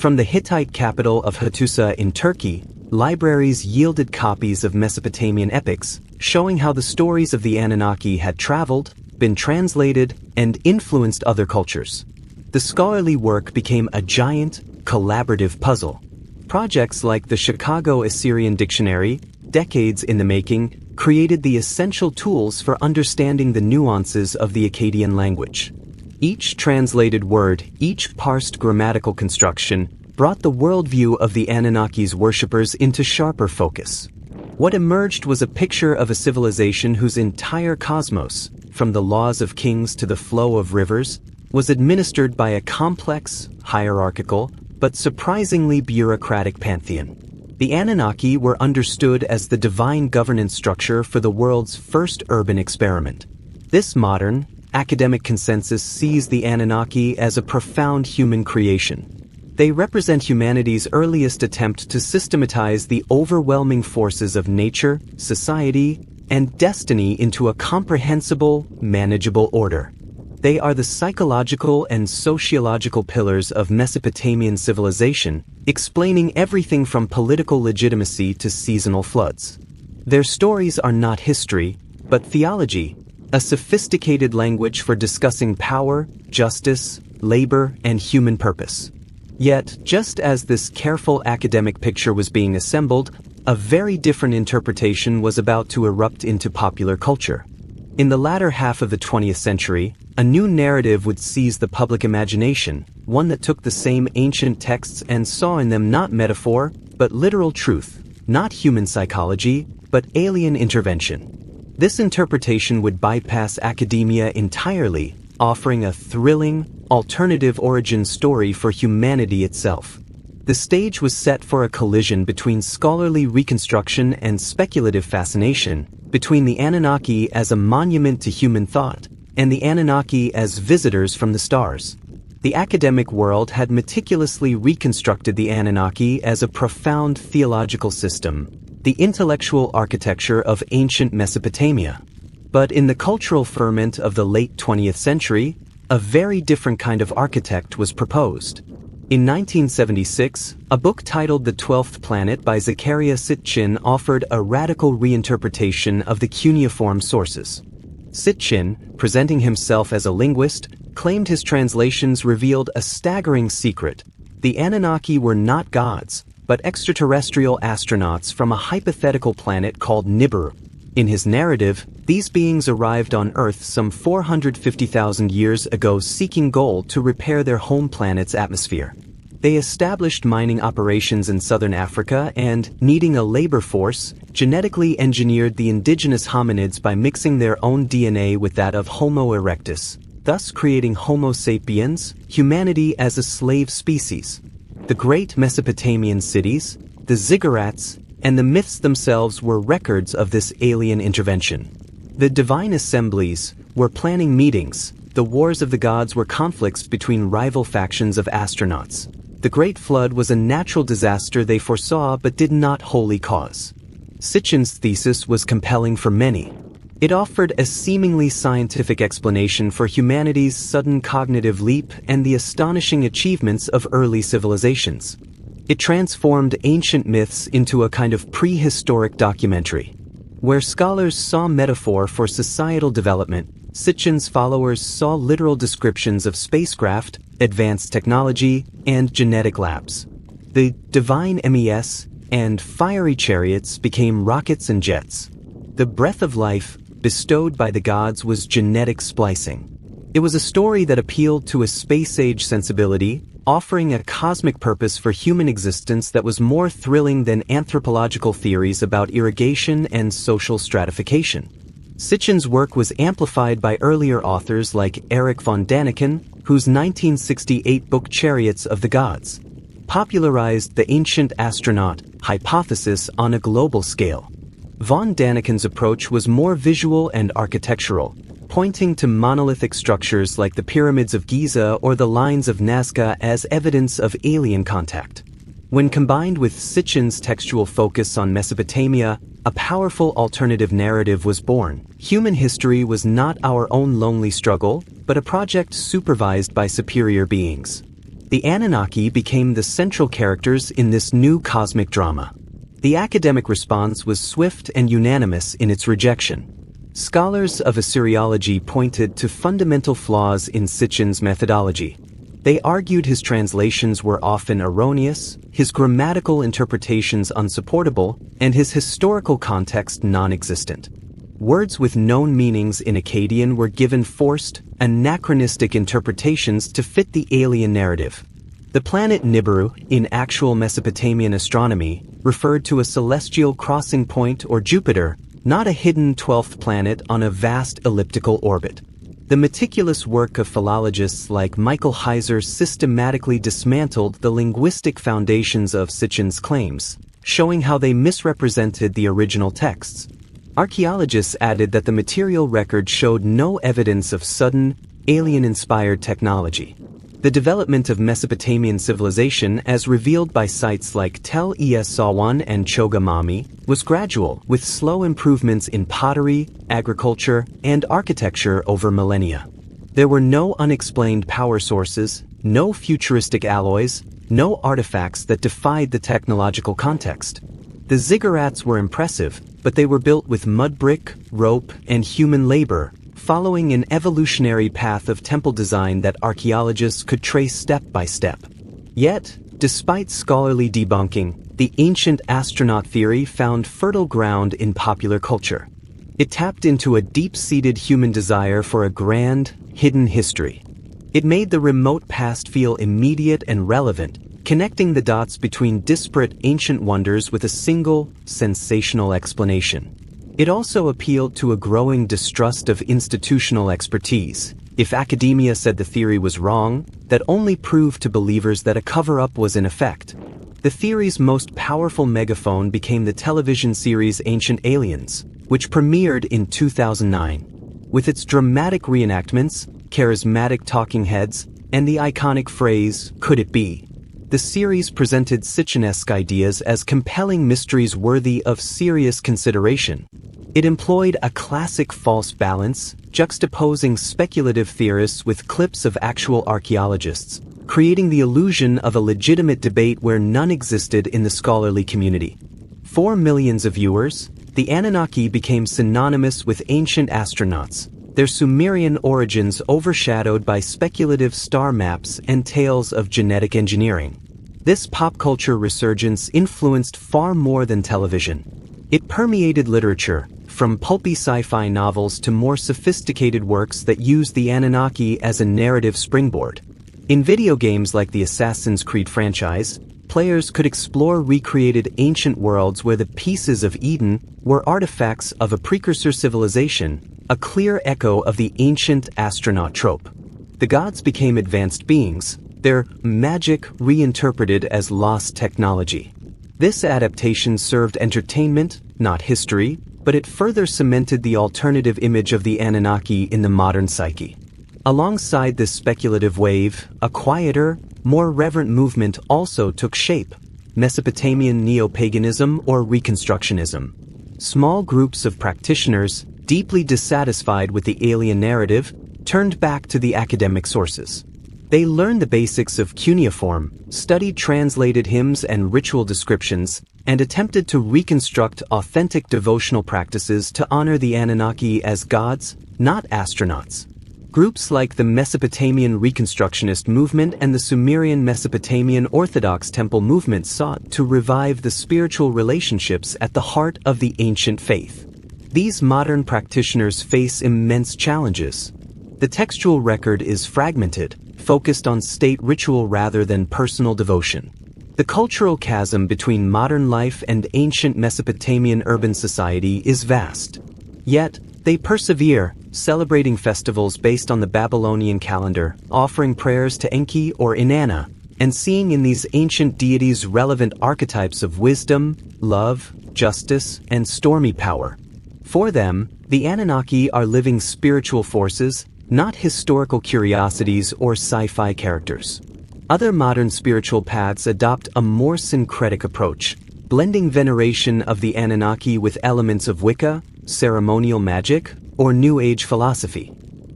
From the Hittite capital of Hattusa in Turkey, libraries yielded copies of Mesopotamian epics, showing how the stories of the Anunnaki had traveled, been translated, and influenced other cultures. The scholarly work became a giant, collaborative puzzle. Projects like the Chicago Assyrian Dictionary, decades in the making, created the essential tools for understanding the nuances of the Akkadian language. Each translated word, each parsed grammatical construction, brought the worldview of the Anunnaki's worshippers into sharper focus. What emerged was a picture of a civilization whose entire cosmos, from the laws of kings to the flow of rivers, was administered by a complex, hierarchical, but surprisingly bureaucratic pantheon. The Anunnaki were understood as the divine governance structure for the world's first urban experiment. This modern, academic consensus sees the Anunnaki as a profound human creation. They represent humanity's earliest attempt to systematize the overwhelming forces of nature, society, and destiny into a comprehensible, manageable order. They are the psychological and sociological pillars of Mesopotamian civilization, explaining everything from political legitimacy to seasonal floods. Their stories are not history, but theology, a sophisticated language for discussing power, justice, labor, and human purpose. Yet, just as this careful academic picture was being assembled, a very different interpretation was about to erupt into popular culture. In the latter half of the 20th century, a new narrative would seize the public imagination, one that took the same ancient texts and saw in them not metaphor, but literal truth, not human psychology, but alien intervention. This interpretation would bypass academia entirely, offering a thrilling, alternative origin story for humanity itself. The stage was set for a collision between scholarly reconstruction and speculative fascination, between the Anunnaki as a monument to human thought, and the Anunnaki as visitors from the stars. The academic world had meticulously reconstructed the Anunnaki as a profound theological system, the intellectual architecture of ancient Mesopotamia. But in the cultural ferment of the late 20th century, a very different kind of architect was proposed. In 1976, a book titled The 12th Planet by Zecharia Sitchin offered a radical reinterpretation of the cuneiform sources. Sitchin, presenting himself as a linguist, claimed his translations revealed a staggering secret. The Anunnaki were not gods, but extraterrestrial astronauts from a hypothetical planet called Nippur. In his narrative, these beings arrived on Earth some 450,000 years ago seeking gold to repair their home planet's atmosphere. They established mining operations in southern Africa and, needing a labor force, genetically engineered the indigenous hominids by mixing their own DNA with that of Homo erectus, thus creating Homo sapiens, humanity as a slave species. The great Mesopotamian cities, the ziggurats, and the myths themselves were records of this alien intervention. The divine assemblies were planning meetings. The wars of the gods were conflicts between rival factions of astronauts. The Great Flood was a natural disaster they foresaw but did not wholly cause. Sitchin's thesis was compelling for many. It offered a seemingly scientific explanation for humanity's sudden cognitive leap and the astonishing achievements of early civilizations. It transformed ancient myths into a kind of prehistoric documentary. Where scholars saw metaphor for societal development, Sitchin's followers saw literal descriptions of spacecraft, advanced technology, and genetic labs. The divine MES and fiery chariots became rockets and jets. The breath of life, bestowed by the gods, was genetic splicing. It was a story that appealed to a space-age sensibility, offering a cosmic purpose for human existence that was more thrilling than anthropological theories about irrigation and social stratification. Sitchin's work was amplified by earlier authors like Erich von Däniken, whose 1968 book Chariots of the Gods. popularized the ancient astronaut hypothesis on a global scale. Von Daniken's approach was more visual and architectural, pointing to monolithic structures like the pyramids of Giza or the lines of Nazca as evidence of alien contact. When combined with Sitchin's textual focus on Mesopotamia, a powerful alternative narrative was born. Human history was not our own lonely struggle, but a project supervised by superior beings. The Anunnaki became the central characters in this new cosmic drama. The academic response was swift and unanimous in its rejection. Scholars of Assyriology pointed to fundamental flaws in Sitchin's methodology. They argued his translations were often erroneous, his grammatical interpretations unsupportable, and his historical context non-existent. Words with known meanings in Akkadian were given forced, anachronistic interpretations to fit the alien narrative. The planet Nibiru, in actual Mesopotamian astronomy, referred to a celestial crossing point or Jupiter, not a hidden 12th planet on a vast elliptical orbit. The meticulous work of philologists like Michael Heiser systematically dismantled the linguistic foundations of Sitchin's claims, showing how they misrepresented the original texts. Archaeologists added that the material record showed no evidence of sudden, alien-inspired technology. The development of Mesopotamian civilization, as revealed by sites like Tel Es Sawan and Chogamami, was gradual, with slow improvements in pottery, agriculture, and architecture over millennia. There were no unexplained power sources, no futuristic alloys, no artifacts that defied the technological context. The ziggurats were impressive, but they were built with mud brick, rope, and human labor, following an evolutionary path of temple design that archaeologists could trace step by step. Yet, despite scholarly debunking, the ancient astronaut theory found fertile ground in popular culture. It tapped into a deep-seated human desire for a grand, hidden history. It made the remote past feel immediate and relevant, connecting the dots between disparate ancient wonders with a single, sensational explanation. It also appealed to a growing distrust of institutional expertise. If academia said the theory was wrong, that only proved to believers that a cover-up was in effect. The theory's most powerful megaphone became the television series Ancient Aliens, which premiered in 2009. With its dramatic reenactments, charismatic talking heads, and the iconic phrase, "Could it be?" The series presented Sitchin-esque ideas as compelling mysteries worthy of serious consideration. It employed a classic false balance, juxtaposing speculative theorists with clips of actual archaeologists, creating the illusion of a legitimate debate where none existed in the scholarly community. For millions of viewers, the Anunnaki became synonymous with ancient astronauts, their Sumerian origins overshadowed by speculative star maps and tales of genetic engineering. This pop culture resurgence influenced far more than television. It permeated literature, from pulpy sci-fi novels to more sophisticated works that used the Anunnaki as a narrative springboard. In video games like the Assassin's Creed franchise, players could explore recreated ancient worlds where the pieces of Eden were artifacts of a precursor civilization, a clear echo of the ancient astronaut trope. The gods became advanced beings, their magic reinterpreted as lost technology. This adaptation served entertainment, not history, but it further cemented the alternative image of the Anunnaki in the modern psyche. Alongside this speculative wave, a quieter, more reverent movement also took shape: Mesopotamian neo-paganism or Reconstructionism. Small groups of practitioners, deeply dissatisfied with the alien narrative, turned back to the academic sources. They learned the basics of cuneiform, studied translated hymns and ritual descriptions, and attempted to reconstruct authentic devotional practices to honor the Anunnaki as gods, not astronauts. Groups like the Mesopotamian Reconstructionist movement and the Sumerian Mesopotamian Orthodox Temple movement sought to revive the spiritual relationships at the heart of the ancient faith. These modern practitioners face immense challenges. The textual record is fragmented, focused on state ritual rather than personal devotion. The cultural chasm between modern life and ancient Mesopotamian urban society is vast. Yet, they persevere, celebrating festivals based on the Babylonian calendar, offering prayers to Enki or Inanna, and seeing in these ancient deities relevant archetypes of wisdom, love, justice, and stormy power. For them, the Anunnaki are living spiritual forces, not historical curiosities or sci-fi characters. Other modern spiritual paths adopt a more syncretic approach, blending veneration of the Anunnaki with elements of Wicca, ceremonial magic, or New Age philosophy.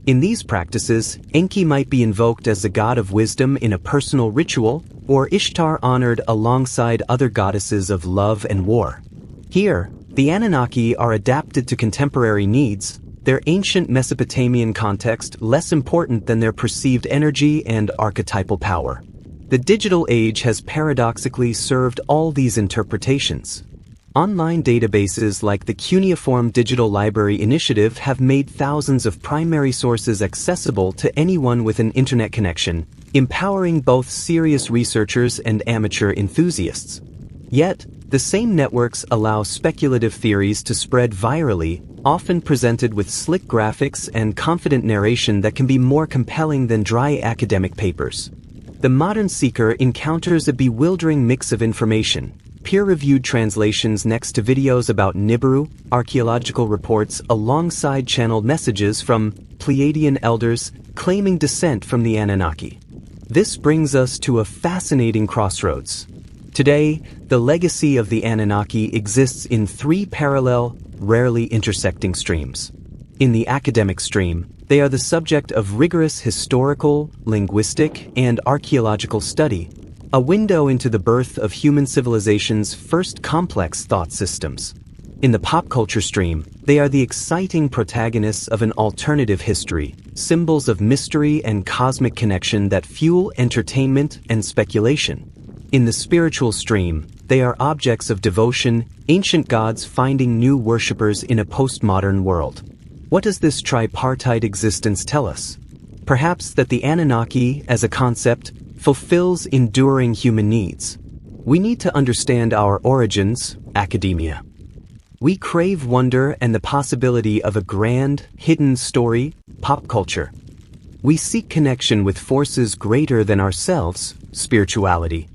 In these practices, Enki might be invoked as the god of wisdom in a personal ritual, or Ishtar honored alongside other goddesses of love and war. Here, the Anunnaki are adapted to contemporary needs, their ancient Mesopotamian context less important than their perceived energy and archetypal power. The digital age has paradoxically served all these interpretations. Online databases like the Cuneiform Digital Library Initiative have made thousands of primary sources accessible to anyone with an internet connection, empowering both serious researchers and amateur enthusiasts. Yet, the same networks allow speculative theories to spread virally, often presented with slick graphics and confident narration that can be more compelling than dry academic papers. The modern seeker encounters a bewildering mix of information: peer-reviewed translations next to videos about Nibiru, archaeological reports alongside channeled messages from Pleiadian elders claiming descent from the Anunnaki. This brings us to a fascinating crossroads. Today, the legacy of the Anunnaki exists in three parallel, rarely intersecting streams. In the academic stream, they are the subject of rigorous historical, linguistic, and archaeological study, a window into the birth of human civilization's first complex thought systems. In the pop culture stream, they are the exciting protagonists of an alternative history, symbols of mystery and cosmic connection that fuel entertainment and speculation. In the spiritual stream, they are objects of devotion, ancient gods finding new worshippers in a postmodern world. What does this tripartite existence tell us? Perhaps that the Anunnaki, as a concept, fulfills enduring human needs. We need to understand our origins, academia. We crave wonder and the possibility of a grand, hidden story, pop culture. We seek connection with forces greater than ourselves, spirituality.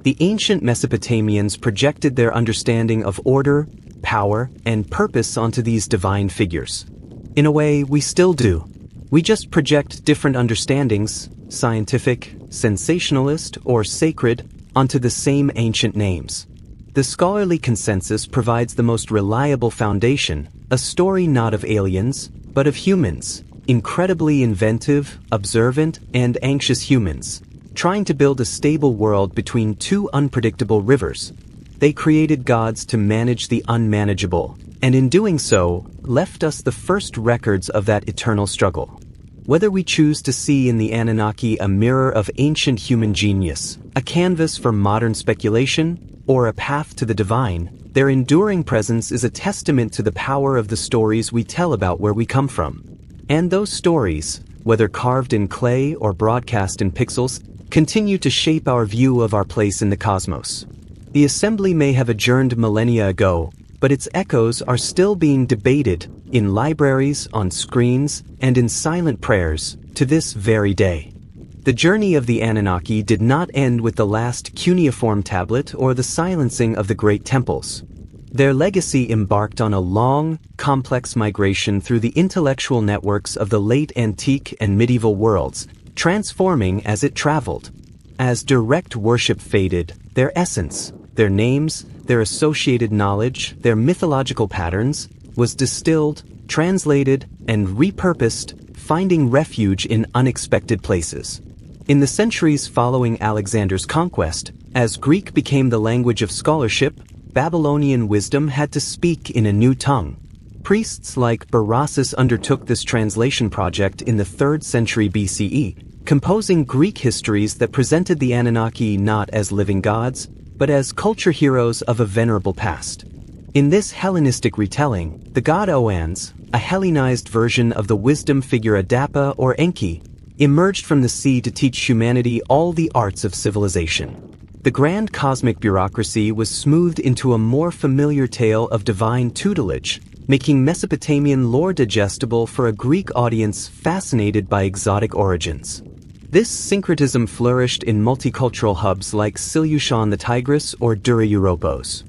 The ancient Mesopotamians projected their understanding of order, power, and purpose onto these divine figures. In a way, we still do. We just project different understandings, scientific, sensationalist, or sacred, onto the same ancient names. The scholarly consensus provides the most reliable foundation, a story not of aliens, but of humans, incredibly inventive, observant, and anxious humans, trying to build a stable world between two unpredictable rivers. They created gods to manage the unmanageable, and in doing so, left us the first records of that eternal struggle. Whether we choose to see in the Anunnaki a mirror of ancient human genius, a canvas for modern speculation, or a path to the divine, their enduring presence is a testament to the power of the stories we tell about where we come from. And those stories, whether carved in clay or broadcast in pixels, continue to shape our view of our place in the cosmos. The assembly may have adjourned millennia ago, but its echoes are still being debated in libraries, on screens, and in silent prayers to this very day. The journey of the Anunnaki did not end with the last cuneiform tablet or the silencing of the great temples. Their legacy embarked on a long, complex migration through the intellectual networks of the late antique and medieval worlds, transforming as it traveled. As direct worship faded, their essence, their names, their associated knowledge, their mythological patterns, was distilled, translated, and repurposed, finding refuge in unexpected places. In the centuries following Alexander's conquest, as Greek became the language of scholarship, Babylonian wisdom had to speak in a new tongue. Priests like Berossus undertook this translation project in the 3rd century BCE, composing Greek histories that presented the Anunnaki not as living gods, but as culture heroes of a venerable past. In this Hellenistic retelling, the god Oannes, a Hellenized version of the wisdom figure Adapa or Enki, emerged from the sea to teach humanity all the arts of civilization. The grand cosmic bureaucracy was smoothed into a more familiar tale of divine tutelage, making Mesopotamian lore digestible for a Greek audience fascinated by exotic origins. This syncretism flourished in multicultural hubs like Seleucia on the Tigris or Dura Europos.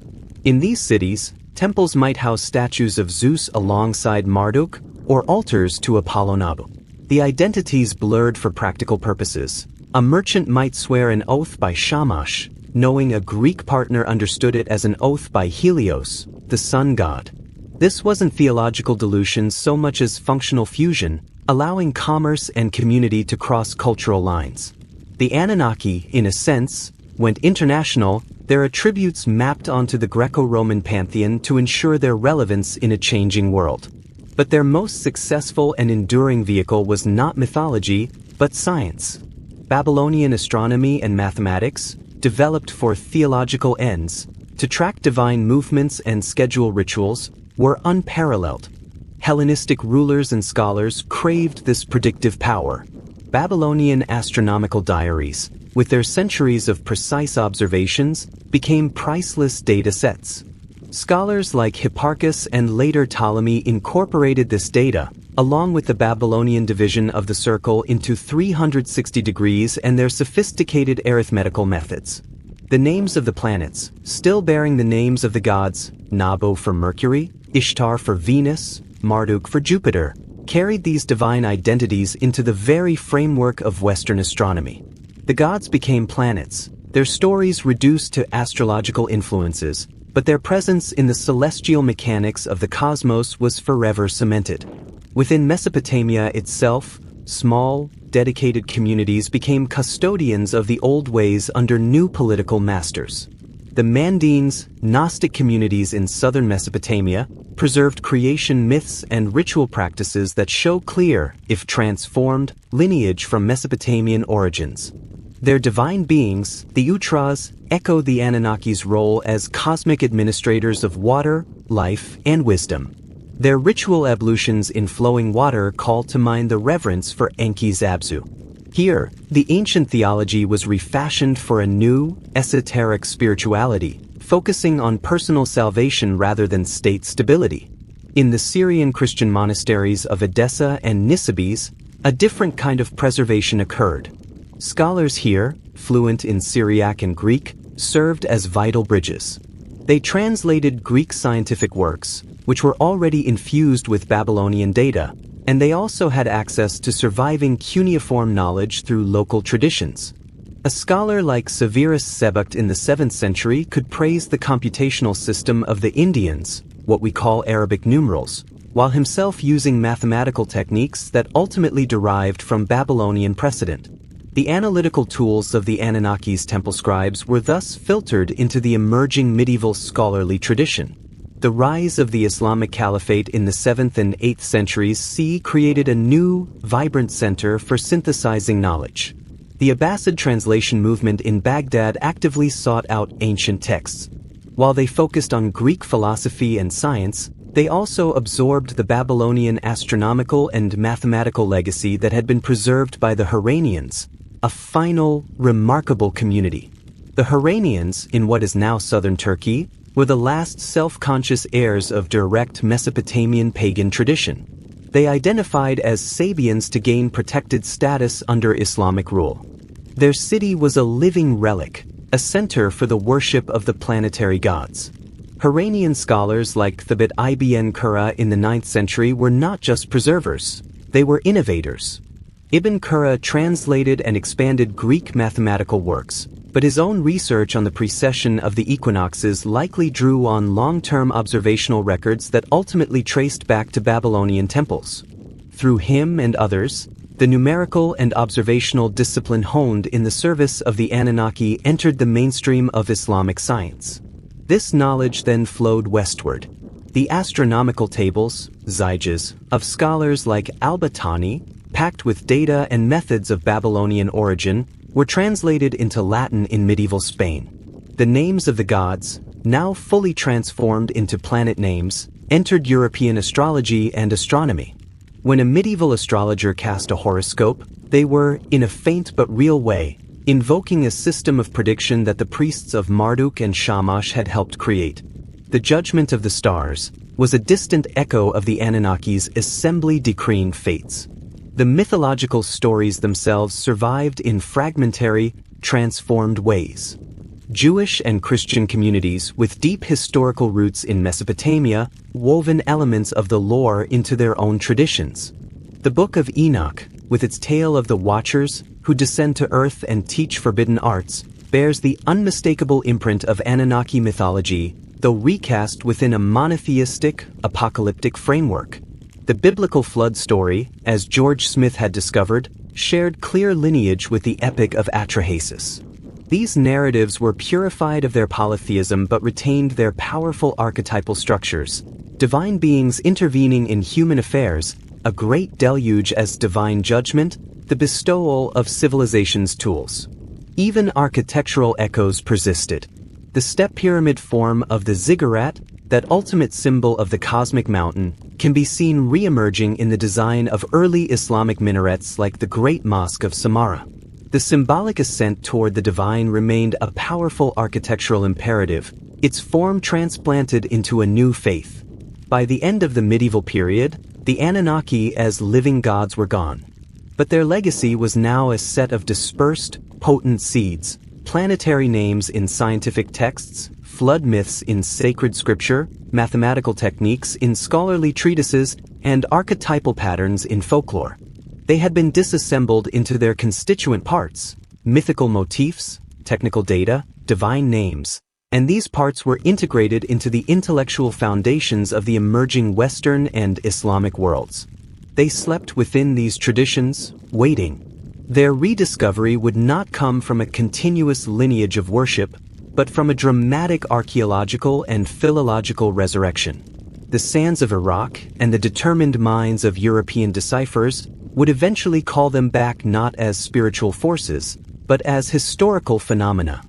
In these cities, temples might house statues of Zeus alongside Marduk or altars to Apollo Nabu. The identities blurred for practical purposes. A merchant might swear an oath by Shamash, knowing a Greek partner understood it as an oath by Helios, the sun god. This wasn't theological dilution so much as functional fusion, allowing commerce and community to cross cultural lines. The Anunnaki, in a sense, went international, their attributes mapped onto the Greco-Roman pantheon to ensure their relevance in a changing world. But their most successful and enduring vehicle was not mythology, but science. Babylonian astronomy and mathematics, developed for theological ends, to track divine movements and schedule rituals, were unparalleled. Hellenistic rulers and scholars craved this predictive power. Babylonian astronomical diaries, with their centuries of precise observations, became priceless data sets. Scholars like Hipparchus and later Ptolemy incorporated this data, along with the Babylonian division of the circle into 360 degrees and their sophisticated arithmetical methods. The names of the planets, still bearing the names of the gods, Nabu for Mercury, Ishtar for Venus, Marduk for Jupiter, carried these divine identities into the very framework of Western astronomy. The gods became planets, their stories reduced to astrological influences, but their presence in the celestial mechanics of the cosmos was forever cemented. Within Mesopotamia itself, small, dedicated communities became custodians of the old ways under new political masters. The Mandeans, Gnostic communities in southern Mesopotamia, preserved creation myths and ritual practices that show clear, if transformed, lineage from Mesopotamian origins. Their divine beings, the Utras, echo the Anunnaki's role as cosmic administrators of water, life, and wisdom. Their ritual ablutions in flowing water call to mind the reverence for Enki Zabzu. Here, the ancient theology was refashioned for a new, esoteric spirituality, focusing on personal salvation rather than state stability. In the Syrian Christian monasteries of Edessa and Nisibis, a different kind of preservation occurred. Scholars here, fluent in Syriac and Greek, served as vital bridges. They translated Greek scientific works, which were already infused with Babylonian data, and they also had access to surviving cuneiform knowledge through local traditions. A scholar like Severus Sebokht in the 7th century could praise the computational system of the Indians, what we call Arabic numerals, while himself using mathematical techniques that ultimately derived from Babylonian precedent. The analytical tools of the Anunnaki's temple scribes were thus filtered into the emerging medieval scholarly tradition. The rise of the Islamic Caliphate in the 7th and 8th centuries created a new, vibrant center for synthesizing knowledge. The Abbasid translation movement in Baghdad actively sought out ancient texts. While they focused on Greek philosophy and science, they also absorbed the Babylonian astronomical and mathematical legacy that had been preserved by the Iranians, a final, remarkable community. The Iranians, in what is now southern Turkey, were the last self-conscious heirs of direct Mesopotamian pagan tradition. They identified as Sabians to gain protected status under Islamic rule. Their city was a living relic, a center for the worship of the planetary gods. Iranian scholars like Thabit ibn Qurra in the 9th century were not just preservers, they were innovators. Ibn Qurra translated and expanded Greek mathematical works, but his own research on the precession of the equinoxes likely drew on long-term observational records that ultimately traced back to Babylonian temples. Through him and others, the numerical and observational discipline honed in the service of the Anunnaki entered the mainstream of Islamic science. This knowledge then flowed westward. The astronomical tables, zijs, of scholars like al-Battani, packed with data and methods of Babylonian origin, were translated into Latin in medieval Spain. The names of the gods, now fully transformed into planet names, entered European astrology and astronomy. When a medieval astrologer cast a horoscope, they were, in a faint but real way, invoking a system of prediction that the priests of Marduk and Shamash had helped create. The judgment of the stars was a distant echo of the Anunnaki's assembly decreeing fates. The mythological stories themselves survived in fragmentary, transformed ways. Jewish and Christian communities with deep historical roots in Mesopotamia woven elements of the lore into their own traditions. The Book of Enoch, with its tale of the Watchers who descend to earth and teach forbidden arts, bears the unmistakable imprint of Anunnaki mythology, though recast within a monotheistic, apocalyptic framework. The biblical flood story, as George Smith had discovered, shared clear lineage with the Epic of Atrahasis. These narratives were purified of their polytheism but retained their powerful archetypal structures, divine beings intervening in human affairs, a great deluge as divine judgment, the bestowal of civilization's tools. Even architectural echoes persisted. The step pyramid form of the ziggurat, that ultimate symbol of the cosmic mountain, can be seen re-emerging in the design of early Islamic minarets like the Great Mosque of Samarra. The symbolic ascent toward the divine remained a powerful architectural imperative, its form transplanted into a new faith. By the end of the medieval period, the Anunnaki as living gods were gone. But their legacy was now a set of dispersed, potent seeds, planetary names in scientific texts, flood myths in sacred scripture, mathematical techniques in scholarly treatises, and archetypal patterns in folklore. They had been disassembled into their constituent parts, mythical motifs, technical data, divine names, and these parts were integrated into the intellectual foundations of the emerging Western and Islamic worlds. They slept within these traditions, waiting. Their rediscovery would not come from a continuous lineage of worship, but from a dramatic archaeological and philological resurrection. The sands of Iraq and the determined minds of European decipherers would eventually call them back not as spiritual forces, but as historical phenomena.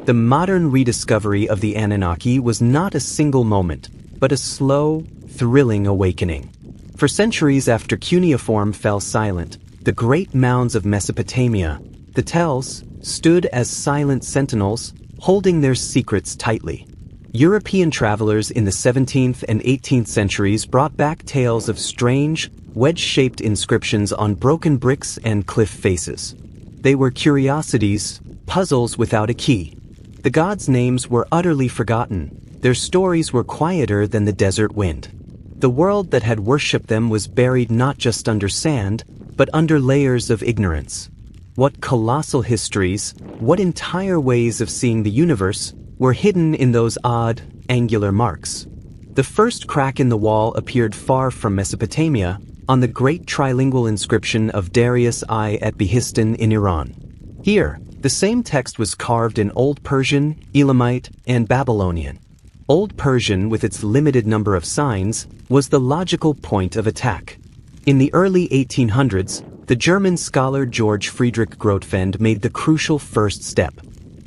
The modern rediscovery of the Anunnaki was not a single moment, but a slow, thrilling awakening. For centuries after cuneiform fell silent, the great mounds of Mesopotamia, the Tells, stood as silent sentinels, holding their secrets tightly. European travelers in the 17th and 18th centuries brought back tales of strange, wedge-shaped inscriptions on broken bricks and cliff faces. They were curiosities, puzzles without a key. The gods' names were utterly forgotten. Their stories were quieter than the desert wind. The world that had worshipped them was buried not just under sand, but under layers of ignorance. What colossal histories, what entire ways of seeing the universe, were hidden in those odd, angular marks. The first crack in the wall appeared far from Mesopotamia, on the great trilingual inscription of Darius I at Behistun in Iran. Here, the same text was carved in Old Persian, Elamite, and Babylonian. Old Persian, with its limited number of signs, was the logical point of attack. In the early 1800s, the German scholar George Friedrich Grotefend made the crucial first step.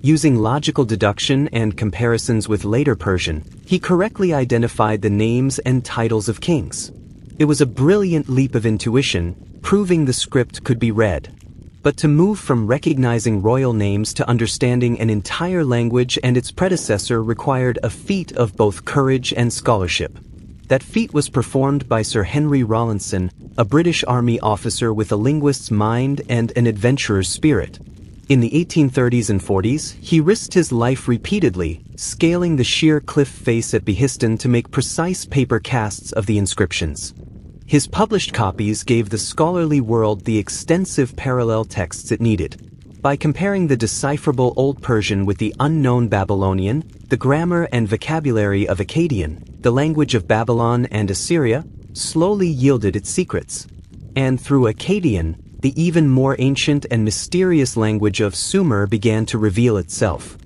Using logical deduction and comparisons with later Persian, he correctly identified the names and titles of kings. It was a brilliant leap of intuition, proving the script could be read. But to move from recognizing royal names to understanding an entire language and its predecessor required a feat of both courage and scholarship. That feat was performed by Sir Henry Rawlinson, a British Army officer with a linguist's mind and an adventurer's spirit. In the 1830s and 40s, he risked his life repeatedly, scaling the sheer cliff face at Behistun to make precise paper casts of the inscriptions. His published copies gave the scholarly world the extensive parallel texts it needed. By comparing the decipherable Old Persian with the unknown Babylonian, the grammar and vocabulary of Akkadian, the language of Babylon and Assyria, slowly yielded its secrets. And through Akkadian, the even more ancient and mysterious language of Sumer began to reveal itself.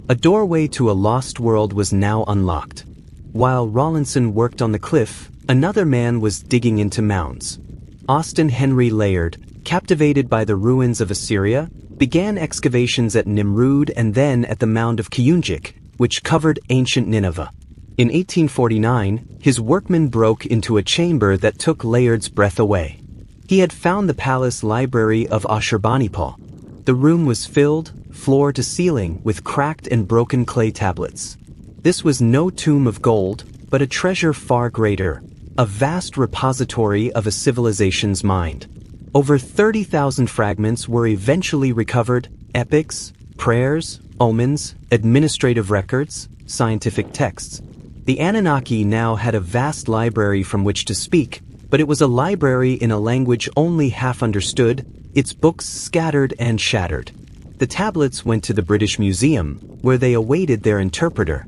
A doorway to a lost world was now unlocked. While Rawlinson worked on the cliff, another man was digging into mounds. Austin Henry Layard, captivated by the ruins of Assyria, began excavations at Nimrud and then at the mound of Kiyunjik, which covered ancient Nineveh. In 1849, his workmen broke into a chamber that took Layard's breath away. He had found the palace library of Ashurbanipal. The room was filled, floor to ceiling, with cracked and broken clay tablets. This was no tomb of gold, but a treasure far greater, a vast repository of a civilization's mind. Over 30,000 fragments were eventually recovered: epics, prayers, omens, administrative records, scientific texts. The Anunnaki now had a vast library from which to speak, but it was a library in a language only half understood, its books scattered and shattered. The tablets went to the British Museum, where they awaited their interpreter.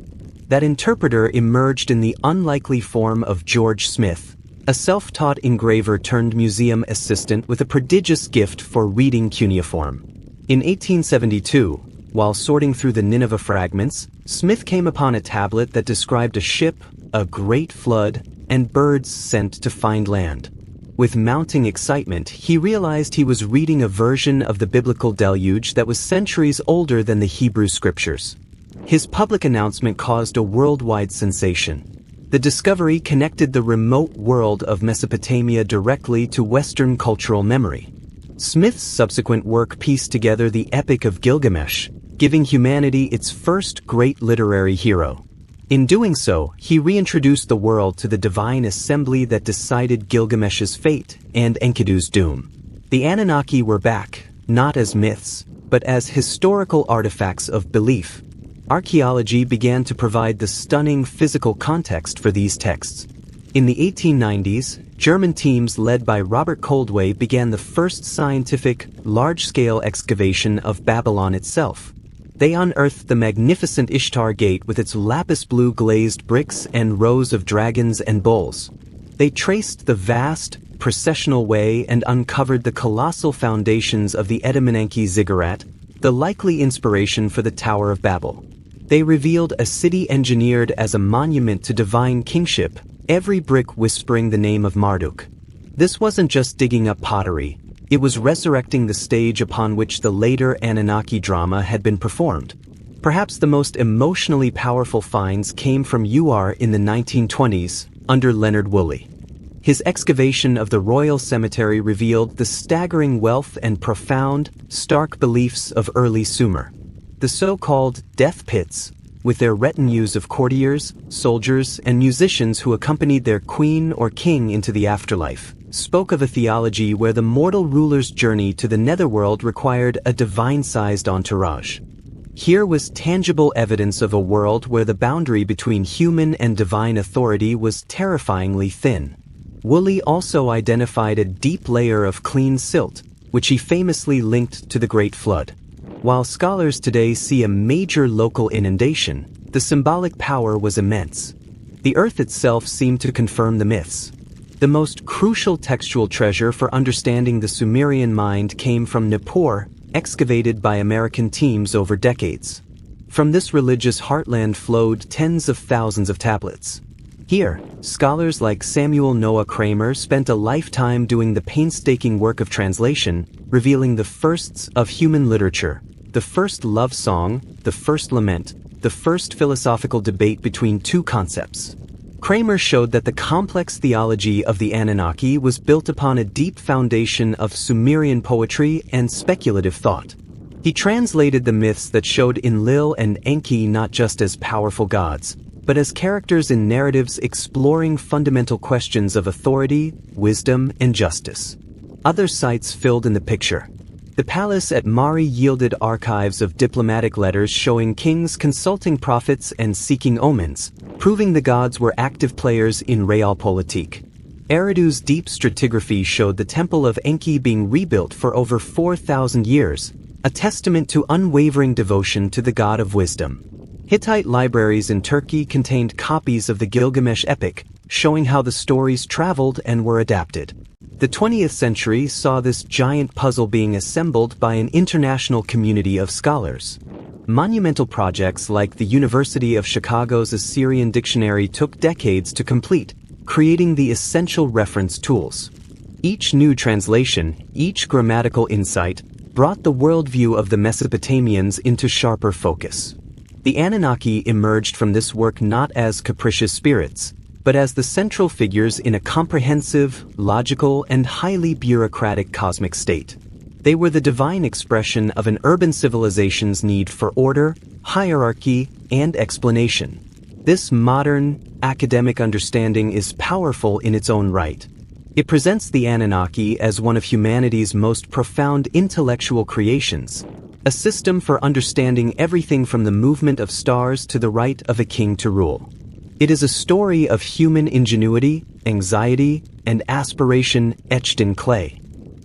That interpreter emerged in the unlikely form of George Smith, a self-taught engraver turned museum assistant with a prodigious gift for reading cuneiform. In 1872, while sorting through the Nineveh fragments, Smith came upon a tablet that described a ship, a great flood, and birds sent to find land. With mounting excitement, he realized he was reading a version of the biblical deluge that was centuries older than the Hebrew scriptures. His public announcement caused a worldwide sensation. The discovery connected the remote world of Mesopotamia directly to Western cultural memory. Smith's subsequent work pieced together the Epic of Gilgamesh, giving humanity its first great literary hero. In doing so, he reintroduced the world to the divine assembly that decided Gilgamesh's fate and Enkidu's doom. The Anunnaki were back, not as myths, but as historical artifacts of belief. Archaeology began to provide the stunning physical context for these texts. In the 1890s, German teams led by Robert Koldewey began the first scientific, large-scale excavation of Babylon itself. They unearthed the magnificent Ishtar Gate with its lapis blue glazed bricks and rows of dragons and bulls. They traced the vast, processional way and uncovered the colossal foundations of the Edamananke ziggurat, the likely inspiration for the Tower of Babel. They revealed a city engineered as a monument to divine kingship, every brick whispering the name of Marduk. This wasn't just digging up pottery. It was resurrecting the stage upon which the later Anunnaki drama had been performed. Perhaps the most emotionally powerful finds came from UR in the 1920s, under Leonard Woolley. His excavation of the Royal Cemetery revealed the staggering wealth and profound, stark beliefs of early Sumer. The so-called death pits, with their retinues of courtiers, soldiers, and musicians who accompanied their queen or king into the afterlife, spoke of a theology where the mortal ruler's journey to the netherworld required a divine-sized entourage. Here was tangible evidence of a world where the boundary between human and divine authority was terrifyingly thin. Woolley also identified a deep layer of clean silt, which he famously linked to the Great Flood. While scholars today see a major local inundation, the symbolic power was immense. The earth itself seemed to confirm the myths. The most crucial textual treasure for understanding the Sumerian mind came from Nippur, excavated by American teams over decades. From this religious heartland flowed tens of thousands of tablets. Here, scholars like Samuel Noah Kramer spent a lifetime doing the painstaking work of translation, revealing the firsts of human literature, the first love song, the first lament, the first philosophical debate between two concepts. Kramer showed that the complex theology of the Anunnaki was built upon a deep foundation of Sumerian poetry and speculative thought. He translated the myths that showed Enlil and Enki not just as powerful gods, but as characters in narratives exploring fundamental questions of authority, wisdom, and justice. Other sites filled in the picture. The palace at Mari yielded archives of diplomatic letters showing kings consulting prophets and seeking omens, proving the gods were active players in realpolitik. Eridu's deep stratigraphy showed the temple of Enki being rebuilt for over 4,000 years, a testament to unwavering devotion to the god of wisdom. Hittite libraries in Turkey contained copies of the Gilgamesh epic, showing how the stories traveled and were adapted. The 20th century saw this giant puzzle being assembled by an international community of scholars. Monumental projects like the University of Chicago's Assyrian Dictionary took decades to complete, creating the essential reference tools. Each new translation, each grammatical insight, brought the worldview of the Mesopotamians into sharper focus. The Anunnaki emerged from this work not as capricious spirits, but as the central figures in a comprehensive, logical, and highly bureaucratic cosmic state. They were the divine expression of an urban civilization's need for order, hierarchy, and explanation. This modern, academic understanding is powerful in its own right. It presents the Anunnaki as one of humanity's most profound intellectual creations, a system for understanding everything from the movement of stars to the right of a king to rule. It is a story of human ingenuity, anxiety, and aspiration etched in clay.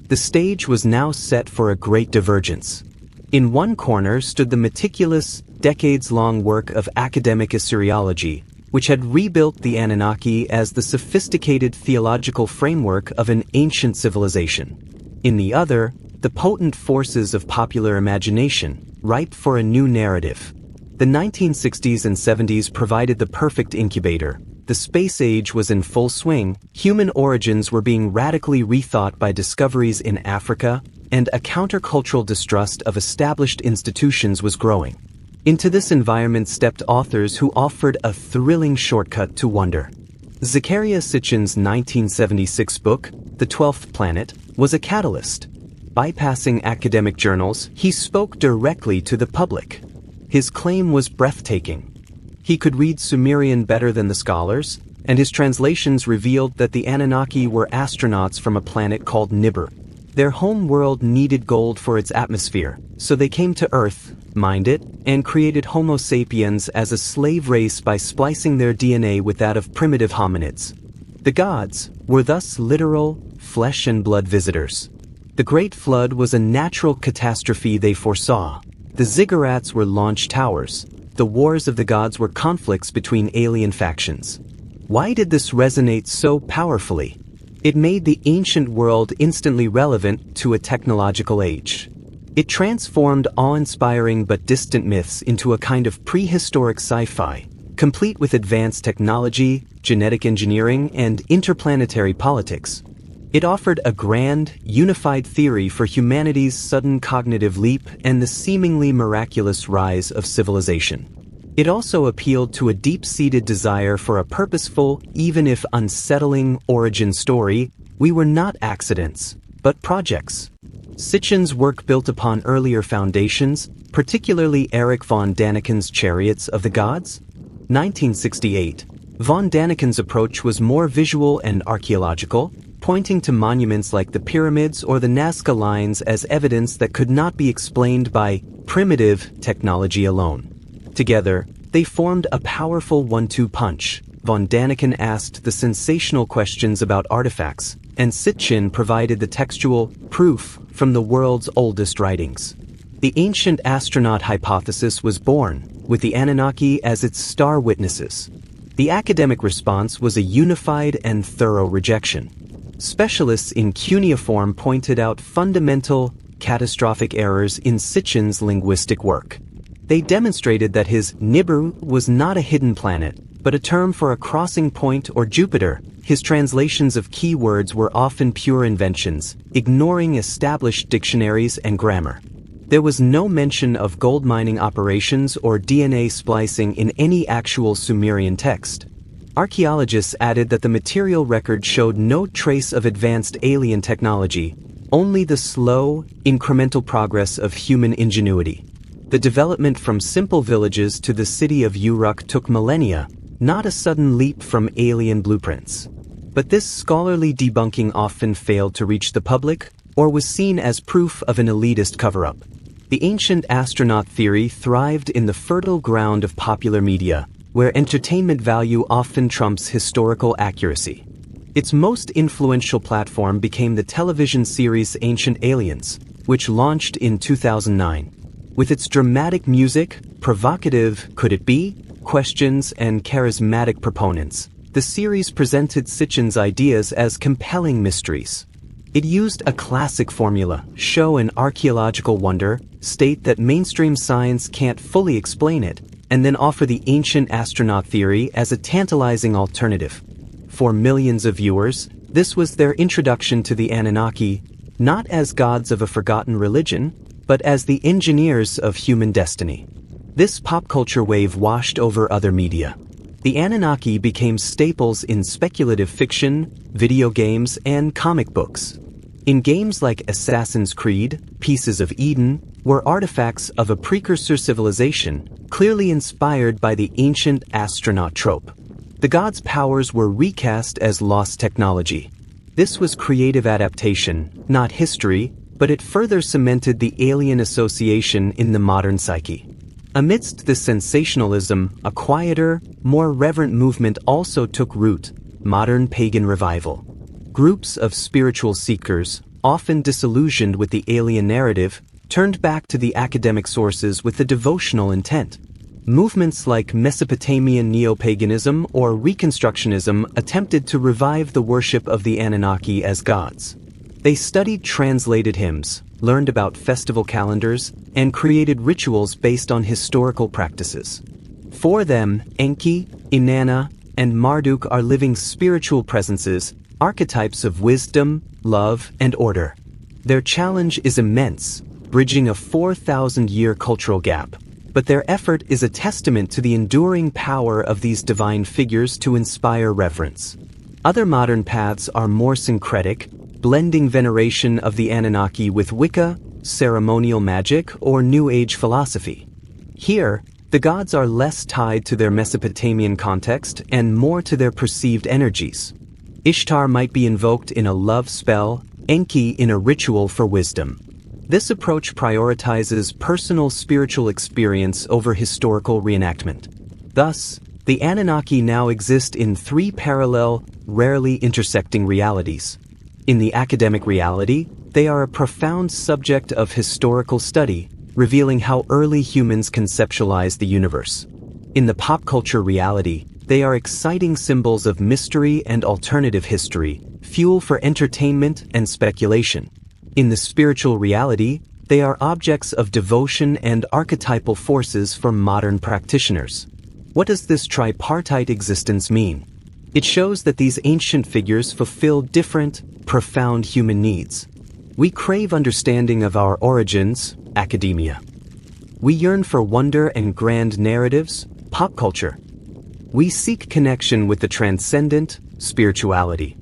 The stage was now set for a great divergence. In one corner stood the meticulous, decades-long work of academic Assyriology, which had rebuilt the Anunnaki as the sophisticated theological framework of an ancient civilization. In the other, the potent forces of popular imagination, ripe for a new narrative. The 1960s and 70s provided the perfect incubator. The space age was in full swing, human origins were being radically rethought by discoveries in Africa, and a countercultural distrust of established institutions was growing. Into this environment stepped authors who offered a thrilling shortcut to wonder. Zecharia Sitchin's 1976 book, The 12th Planet, was a catalyst. Bypassing academic journals, he spoke directly to the public. His claim was breathtaking. He could read Sumerian better than the scholars, and his translations revealed that the Anunnaki were astronauts from a planet called Nippur. Their home world needed gold for its atmosphere, so they came to Earth, mined it, and created Homo sapiens as a slave race by splicing their DNA with that of primitive hominids. The gods were thus literal, flesh and blood visitors. The Great Flood was a natural catastrophe they foresaw. The ziggurats were launch towers. The wars of the gods were conflicts between alien factions. Why did this resonate so powerfully? It made the ancient world instantly relevant to a technological age. It transformed awe-inspiring but distant myths into a kind of prehistoric sci-fi, complete with advanced technology, genetic engineering, and interplanetary politics. It offered a grand, unified theory for humanity's sudden cognitive leap and the seemingly miraculous rise of civilization. It also appealed to a deep-seated desire for a purposeful, even if unsettling, origin story. We were not accidents, but projects. Sitchin's work built upon earlier foundations, particularly Erich von Daniken's Chariots of the Gods. 1968. Von Daniken's approach was more visual and archaeological, pointing to monuments like the pyramids or the Nazca lines as evidence that could not be explained by primitive technology alone. Together, they formed a powerful one-two punch. Von Daniken asked the sensational questions about artifacts, and Sitchin provided the textual proof from the world's oldest writings. The ancient astronaut hypothesis was born, with the Anunnaki as its star witnesses. The academic response was a unified and thorough rejection. Specialists in cuneiform pointed out fundamental, catastrophic errors in Sitchin's linguistic work. They demonstrated that his Nibiru was not a hidden planet, but a term for a crossing point or Jupiter. His translations of key words were often pure inventions, ignoring established dictionaries and grammar. There was no mention of gold mining operations or DNA splicing in any actual Sumerian text. Archaeologists added that the material record showed no trace of advanced alien technology, only the slow, incremental progress of human ingenuity. The development from simple villages to the city of Uruk took millennia, not a sudden leap from alien blueprints. But this scholarly debunking often failed to reach the public, or was seen as proof of an elitist cover-up. The ancient astronaut theory thrived in the fertile ground of popular media, where entertainment value often trumps historical accuracy. Its most influential platform became the television series Ancient Aliens, which launched in 2009. With its dramatic music, provocative "could it be?" questions, and charismatic proponents, the series presented Sitchin's ideas as compelling mysteries. It used a classic formula: show an archaeological wonder, state that mainstream science can't fully explain it, and then offer the ancient astronaut theory as a tantalizing alternative. For millions of viewers, this was their introduction to the Anunnaki, not as gods of a forgotten religion, but as the engineers of human destiny. This pop culture wave washed over other media. The Anunnaki became staples in speculative fiction, video games, and comic books. In games like Assassin's Creed, Pieces of Eden were artifacts of a precursor civilization, clearly inspired by the ancient astronaut trope. The gods' powers were recast as lost technology. This was creative adaptation, not history, but it further cemented the alien association in the modern psyche. Amidst this sensationalism, a quieter, more reverent movement also took root: modern pagan revival. Groups of spiritual seekers, often disillusioned with the alien narrative, turned back to the academic sources with a devotional intent. Movements like Mesopotamian neo-paganism or Reconstructionism attempted to revive the worship of the Anunnaki as gods. They studied translated hymns, learned about festival calendars, and created rituals based on historical practices. For them, Enki, Inanna, and Marduk are living spiritual presences, archetypes of wisdom, love, and order. Their challenge is immense, bridging a 4,000-year cultural gap. But their effort is a testament to the enduring power of these divine figures to inspire reverence. Other modern paths are more syncretic, blending veneration of the Anunnaki with Wicca, ceremonial magic, or New Age philosophy. Here, the gods are less tied to their Mesopotamian context and more to their perceived energies. Ishtar might be invoked in a love spell, Enki in a ritual for wisdom. This approach prioritizes personal spiritual experience over historical reenactment. Thus, the Anunnaki now exist in three parallel, rarely intersecting realities. In the academic reality, they are a profound subject of historical study, revealing how early humans conceptualized the universe. In the pop culture reality, they are exciting symbols of mystery and alternative history, fuel for entertainment and speculation. In the spiritual reality, they are objects of devotion and archetypal forces for modern practitioners. What does this tripartite existence mean? It shows that these ancient figures fulfill different, profound human needs. We crave understanding of our origins, academia. We yearn for wonder and grand narratives, pop culture. We seek connection with the transcendent, spirituality.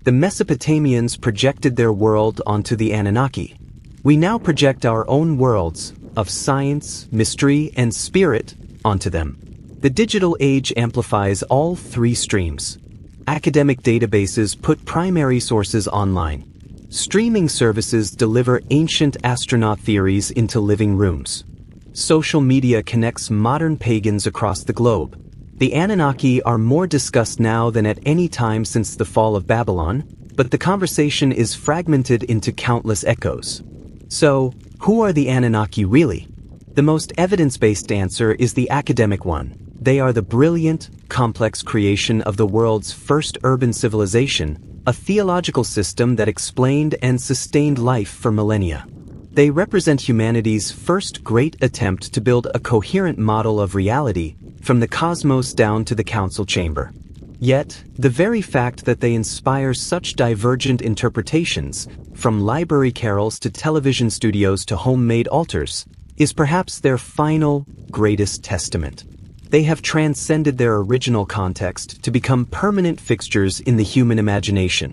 The Mesopotamians projected their world onto the Anunnaki. We now project our own worlds of science, mystery, and spirit onto them. The digital age amplifies all three streams. Academic databases put primary sources online. Streaming services deliver ancient astronaut theories into living rooms. Social media connects modern pagans across the globe. The Anunnaki are more discussed now than at any time since the fall of Babylon, but the conversation is fragmented into countless echoes. So, who are the Anunnaki really? The most evidence-based answer is the academic one. They are the brilliant, complex creation of the world's first urban civilization, a theological system that explained and sustained life for millennia. They represent humanity's first great attempt to build a coherent model of reality, from the cosmos down to the council chamber. Yet, the very fact that they inspire such divergent interpretations, from library carols to television studios to homemade altars, is perhaps their final, greatest testament. They have transcended their original context to become permanent fixtures in the human imagination.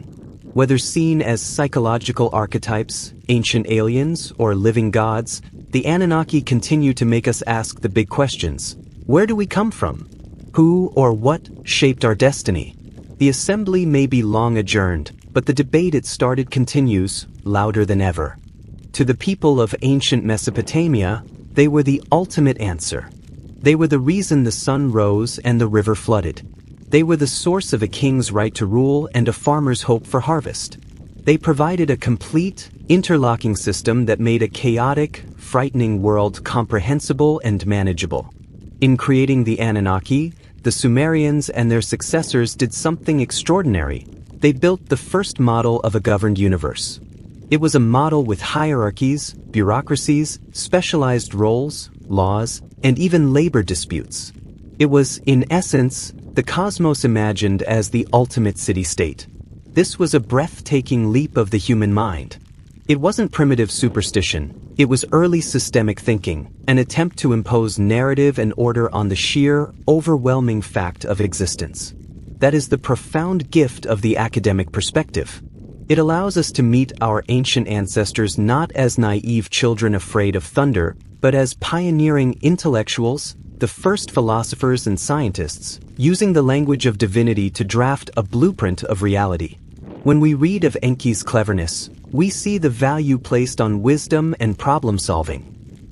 Whether seen as psychological archetypes, ancient aliens, or living gods, the Anunnaki continue to make us ask the big questions. Where do we come from? Who or what shaped our destiny? The assembly may be long adjourned, but the debate it started continues, louder than ever. To the people of ancient Mesopotamia, they were the ultimate answer. They were the reason the sun rose and the river flooded. They were the source of a king's right to rule and a farmer's hope for harvest. They provided a complete, interlocking system that made a chaotic, frightening world comprehensible and manageable. In creating the Anunnaki, the Sumerians and their successors did something extraordinary. They built the first model of a governed universe. It was a model with hierarchies, bureaucracies, specialized roles, laws, and even labor disputes. It was, in essence, the cosmos imagined as the ultimate city-state. This was a breathtaking leap of the human mind. It wasn't primitive superstition. It was early systemic thinking, an attempt to impose narrative and order on the sheer, overwhelming fact of existence. That is the profound gift of the academic perspective. It allows us to meet our ancient ancestors not as naive children afraid of thunder, but as pioneering intellectuals, the first philosophers and scientists, using the language of divinity to draft a blueprint of reality. When we read of Enki's cleverness, we see the value placed on wisdom and problem-solving.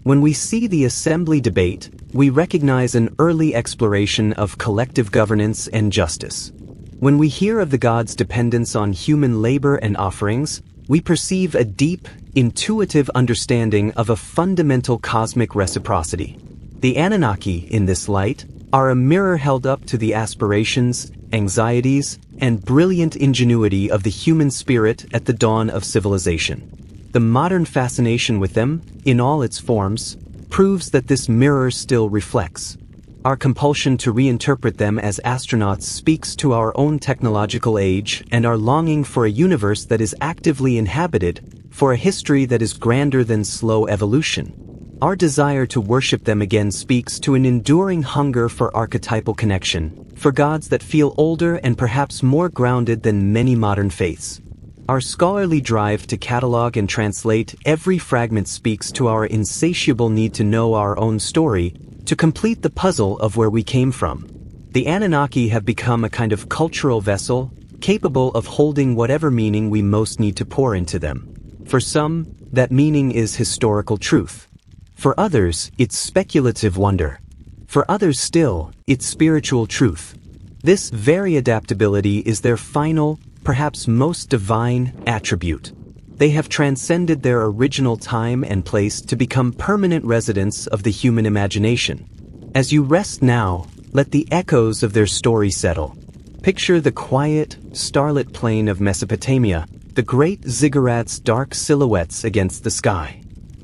When we see the assembly debate, we recognize an early exploration of collective governance and justice. When we hear of the gods' dependence on human labor and offerings, we perceive a deep, intuitive understanding of a fundamental cosmic reciprocity. The Anunnaki, in this light, are a mirror held up to the aspirations, anxieties, and brilliant ingenuity of the human spirit at the dawn of civilization. The modern fascination with them, in all its forms, proves that this mirror still reflects. Our compulsion to reinterpret them as astronauts speaks to our own technological age and our longing for a universe that is actively inhabited, for a history that is grander than slow evolution. Our desire to worship them again speaks to an enduring hunger for archetypal connection, for gods that feel older and perhaps more grounded than many modern faiths. Our scholarly drive to catalog and translate every fragment speaks to our insatiable need to know our own story, to complete the puzzle of where we came from. The Anunnaki have become a kind of cultural vessel, capable of holding whatever meaning we most need to pour into them. For some, that meaning is historical truth. For others, it's speculative wonder. For others still, it's spiritual truth. This very adaptability is their final, perhaps most divine, attribute. They have transcended their original time and place to become permanent residents of the human imagination. As you rest now, let the echoes of their story settle. Picture the quiet, starlit plain of Mesopotamia, the great ziggurats' dark silhouettes against the sky.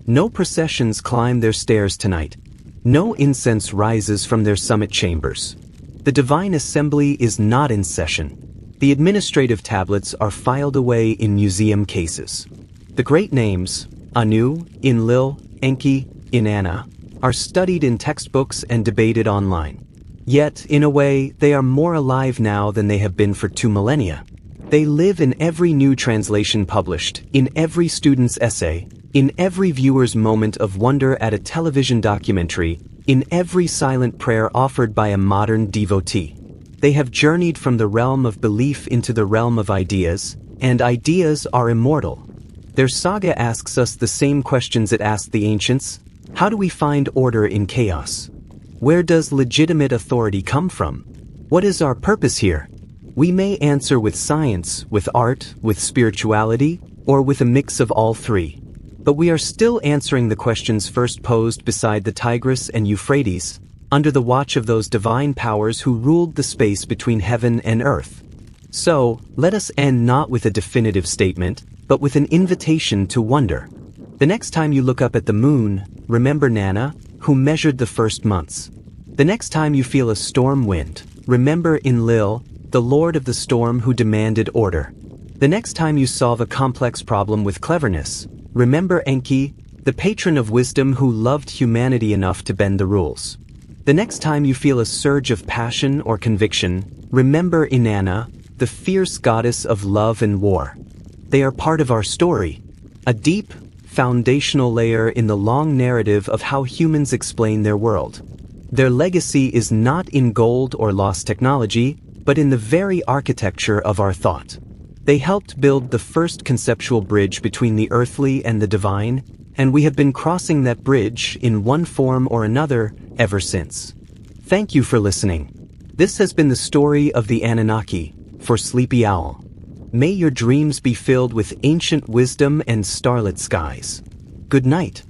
No processions climb their stairs tonight. No incense rises from their summit chambers. The divine assembly is not in session. The administrative tablets are filed away in museum cases. The great names, Anu, Enlil, Enki, Inanna, are studied in textbooks and debated online. Yet, in a way, they are more alive now than they have been for 2 millennia. They live in every new translation published, in every student's essay, in every viewer's moment of wonder at a television documentary, in every silent prayer offered by a modern devotee. They have journeyed from the realm of belief into the realm of ideas, and ideas are immortal. Their saga asks us the same questions it asked the ancients. How do we find order in chaos? Where does legitimate authority come from? What is our purpose here? We may answer with science, with art, with spirituality, or with a mix of all three. But we are still answering the questions first posed beside the Tigris and Euphrates, under the watch of those divine powers who ruled the space between heaven and earth. So, let us end not with a definitive statement, but with an invitation to wonder. The next time you look up at the moon, remember Nana, who measured the first months. The next time you feel a storm wind, remember Enlil, the lord of the storm who demanded order. The next time you solve a complex problem with cleverness, remember Enki, the patron of wisdom who loved humanity enough to bend the rules. The next time you feel a surge of passion or conviction, remember Inanna, the fierce goddess of love and war. They are part of our story, a deep, foundational layer in the long narrative of how humans explain their world. Their legacy is not in gold or lost technology, but in the very architecture of our thought. They helped build the first conceptual bridge between the earthly and the divine, and we have been crossing that bridge in one form or another ever since. Thank you for listening. This has been the story of the Anunnaki, for Sleepy Owl. May your dreams be filled with ancient wisdom and starlit skies. Good night.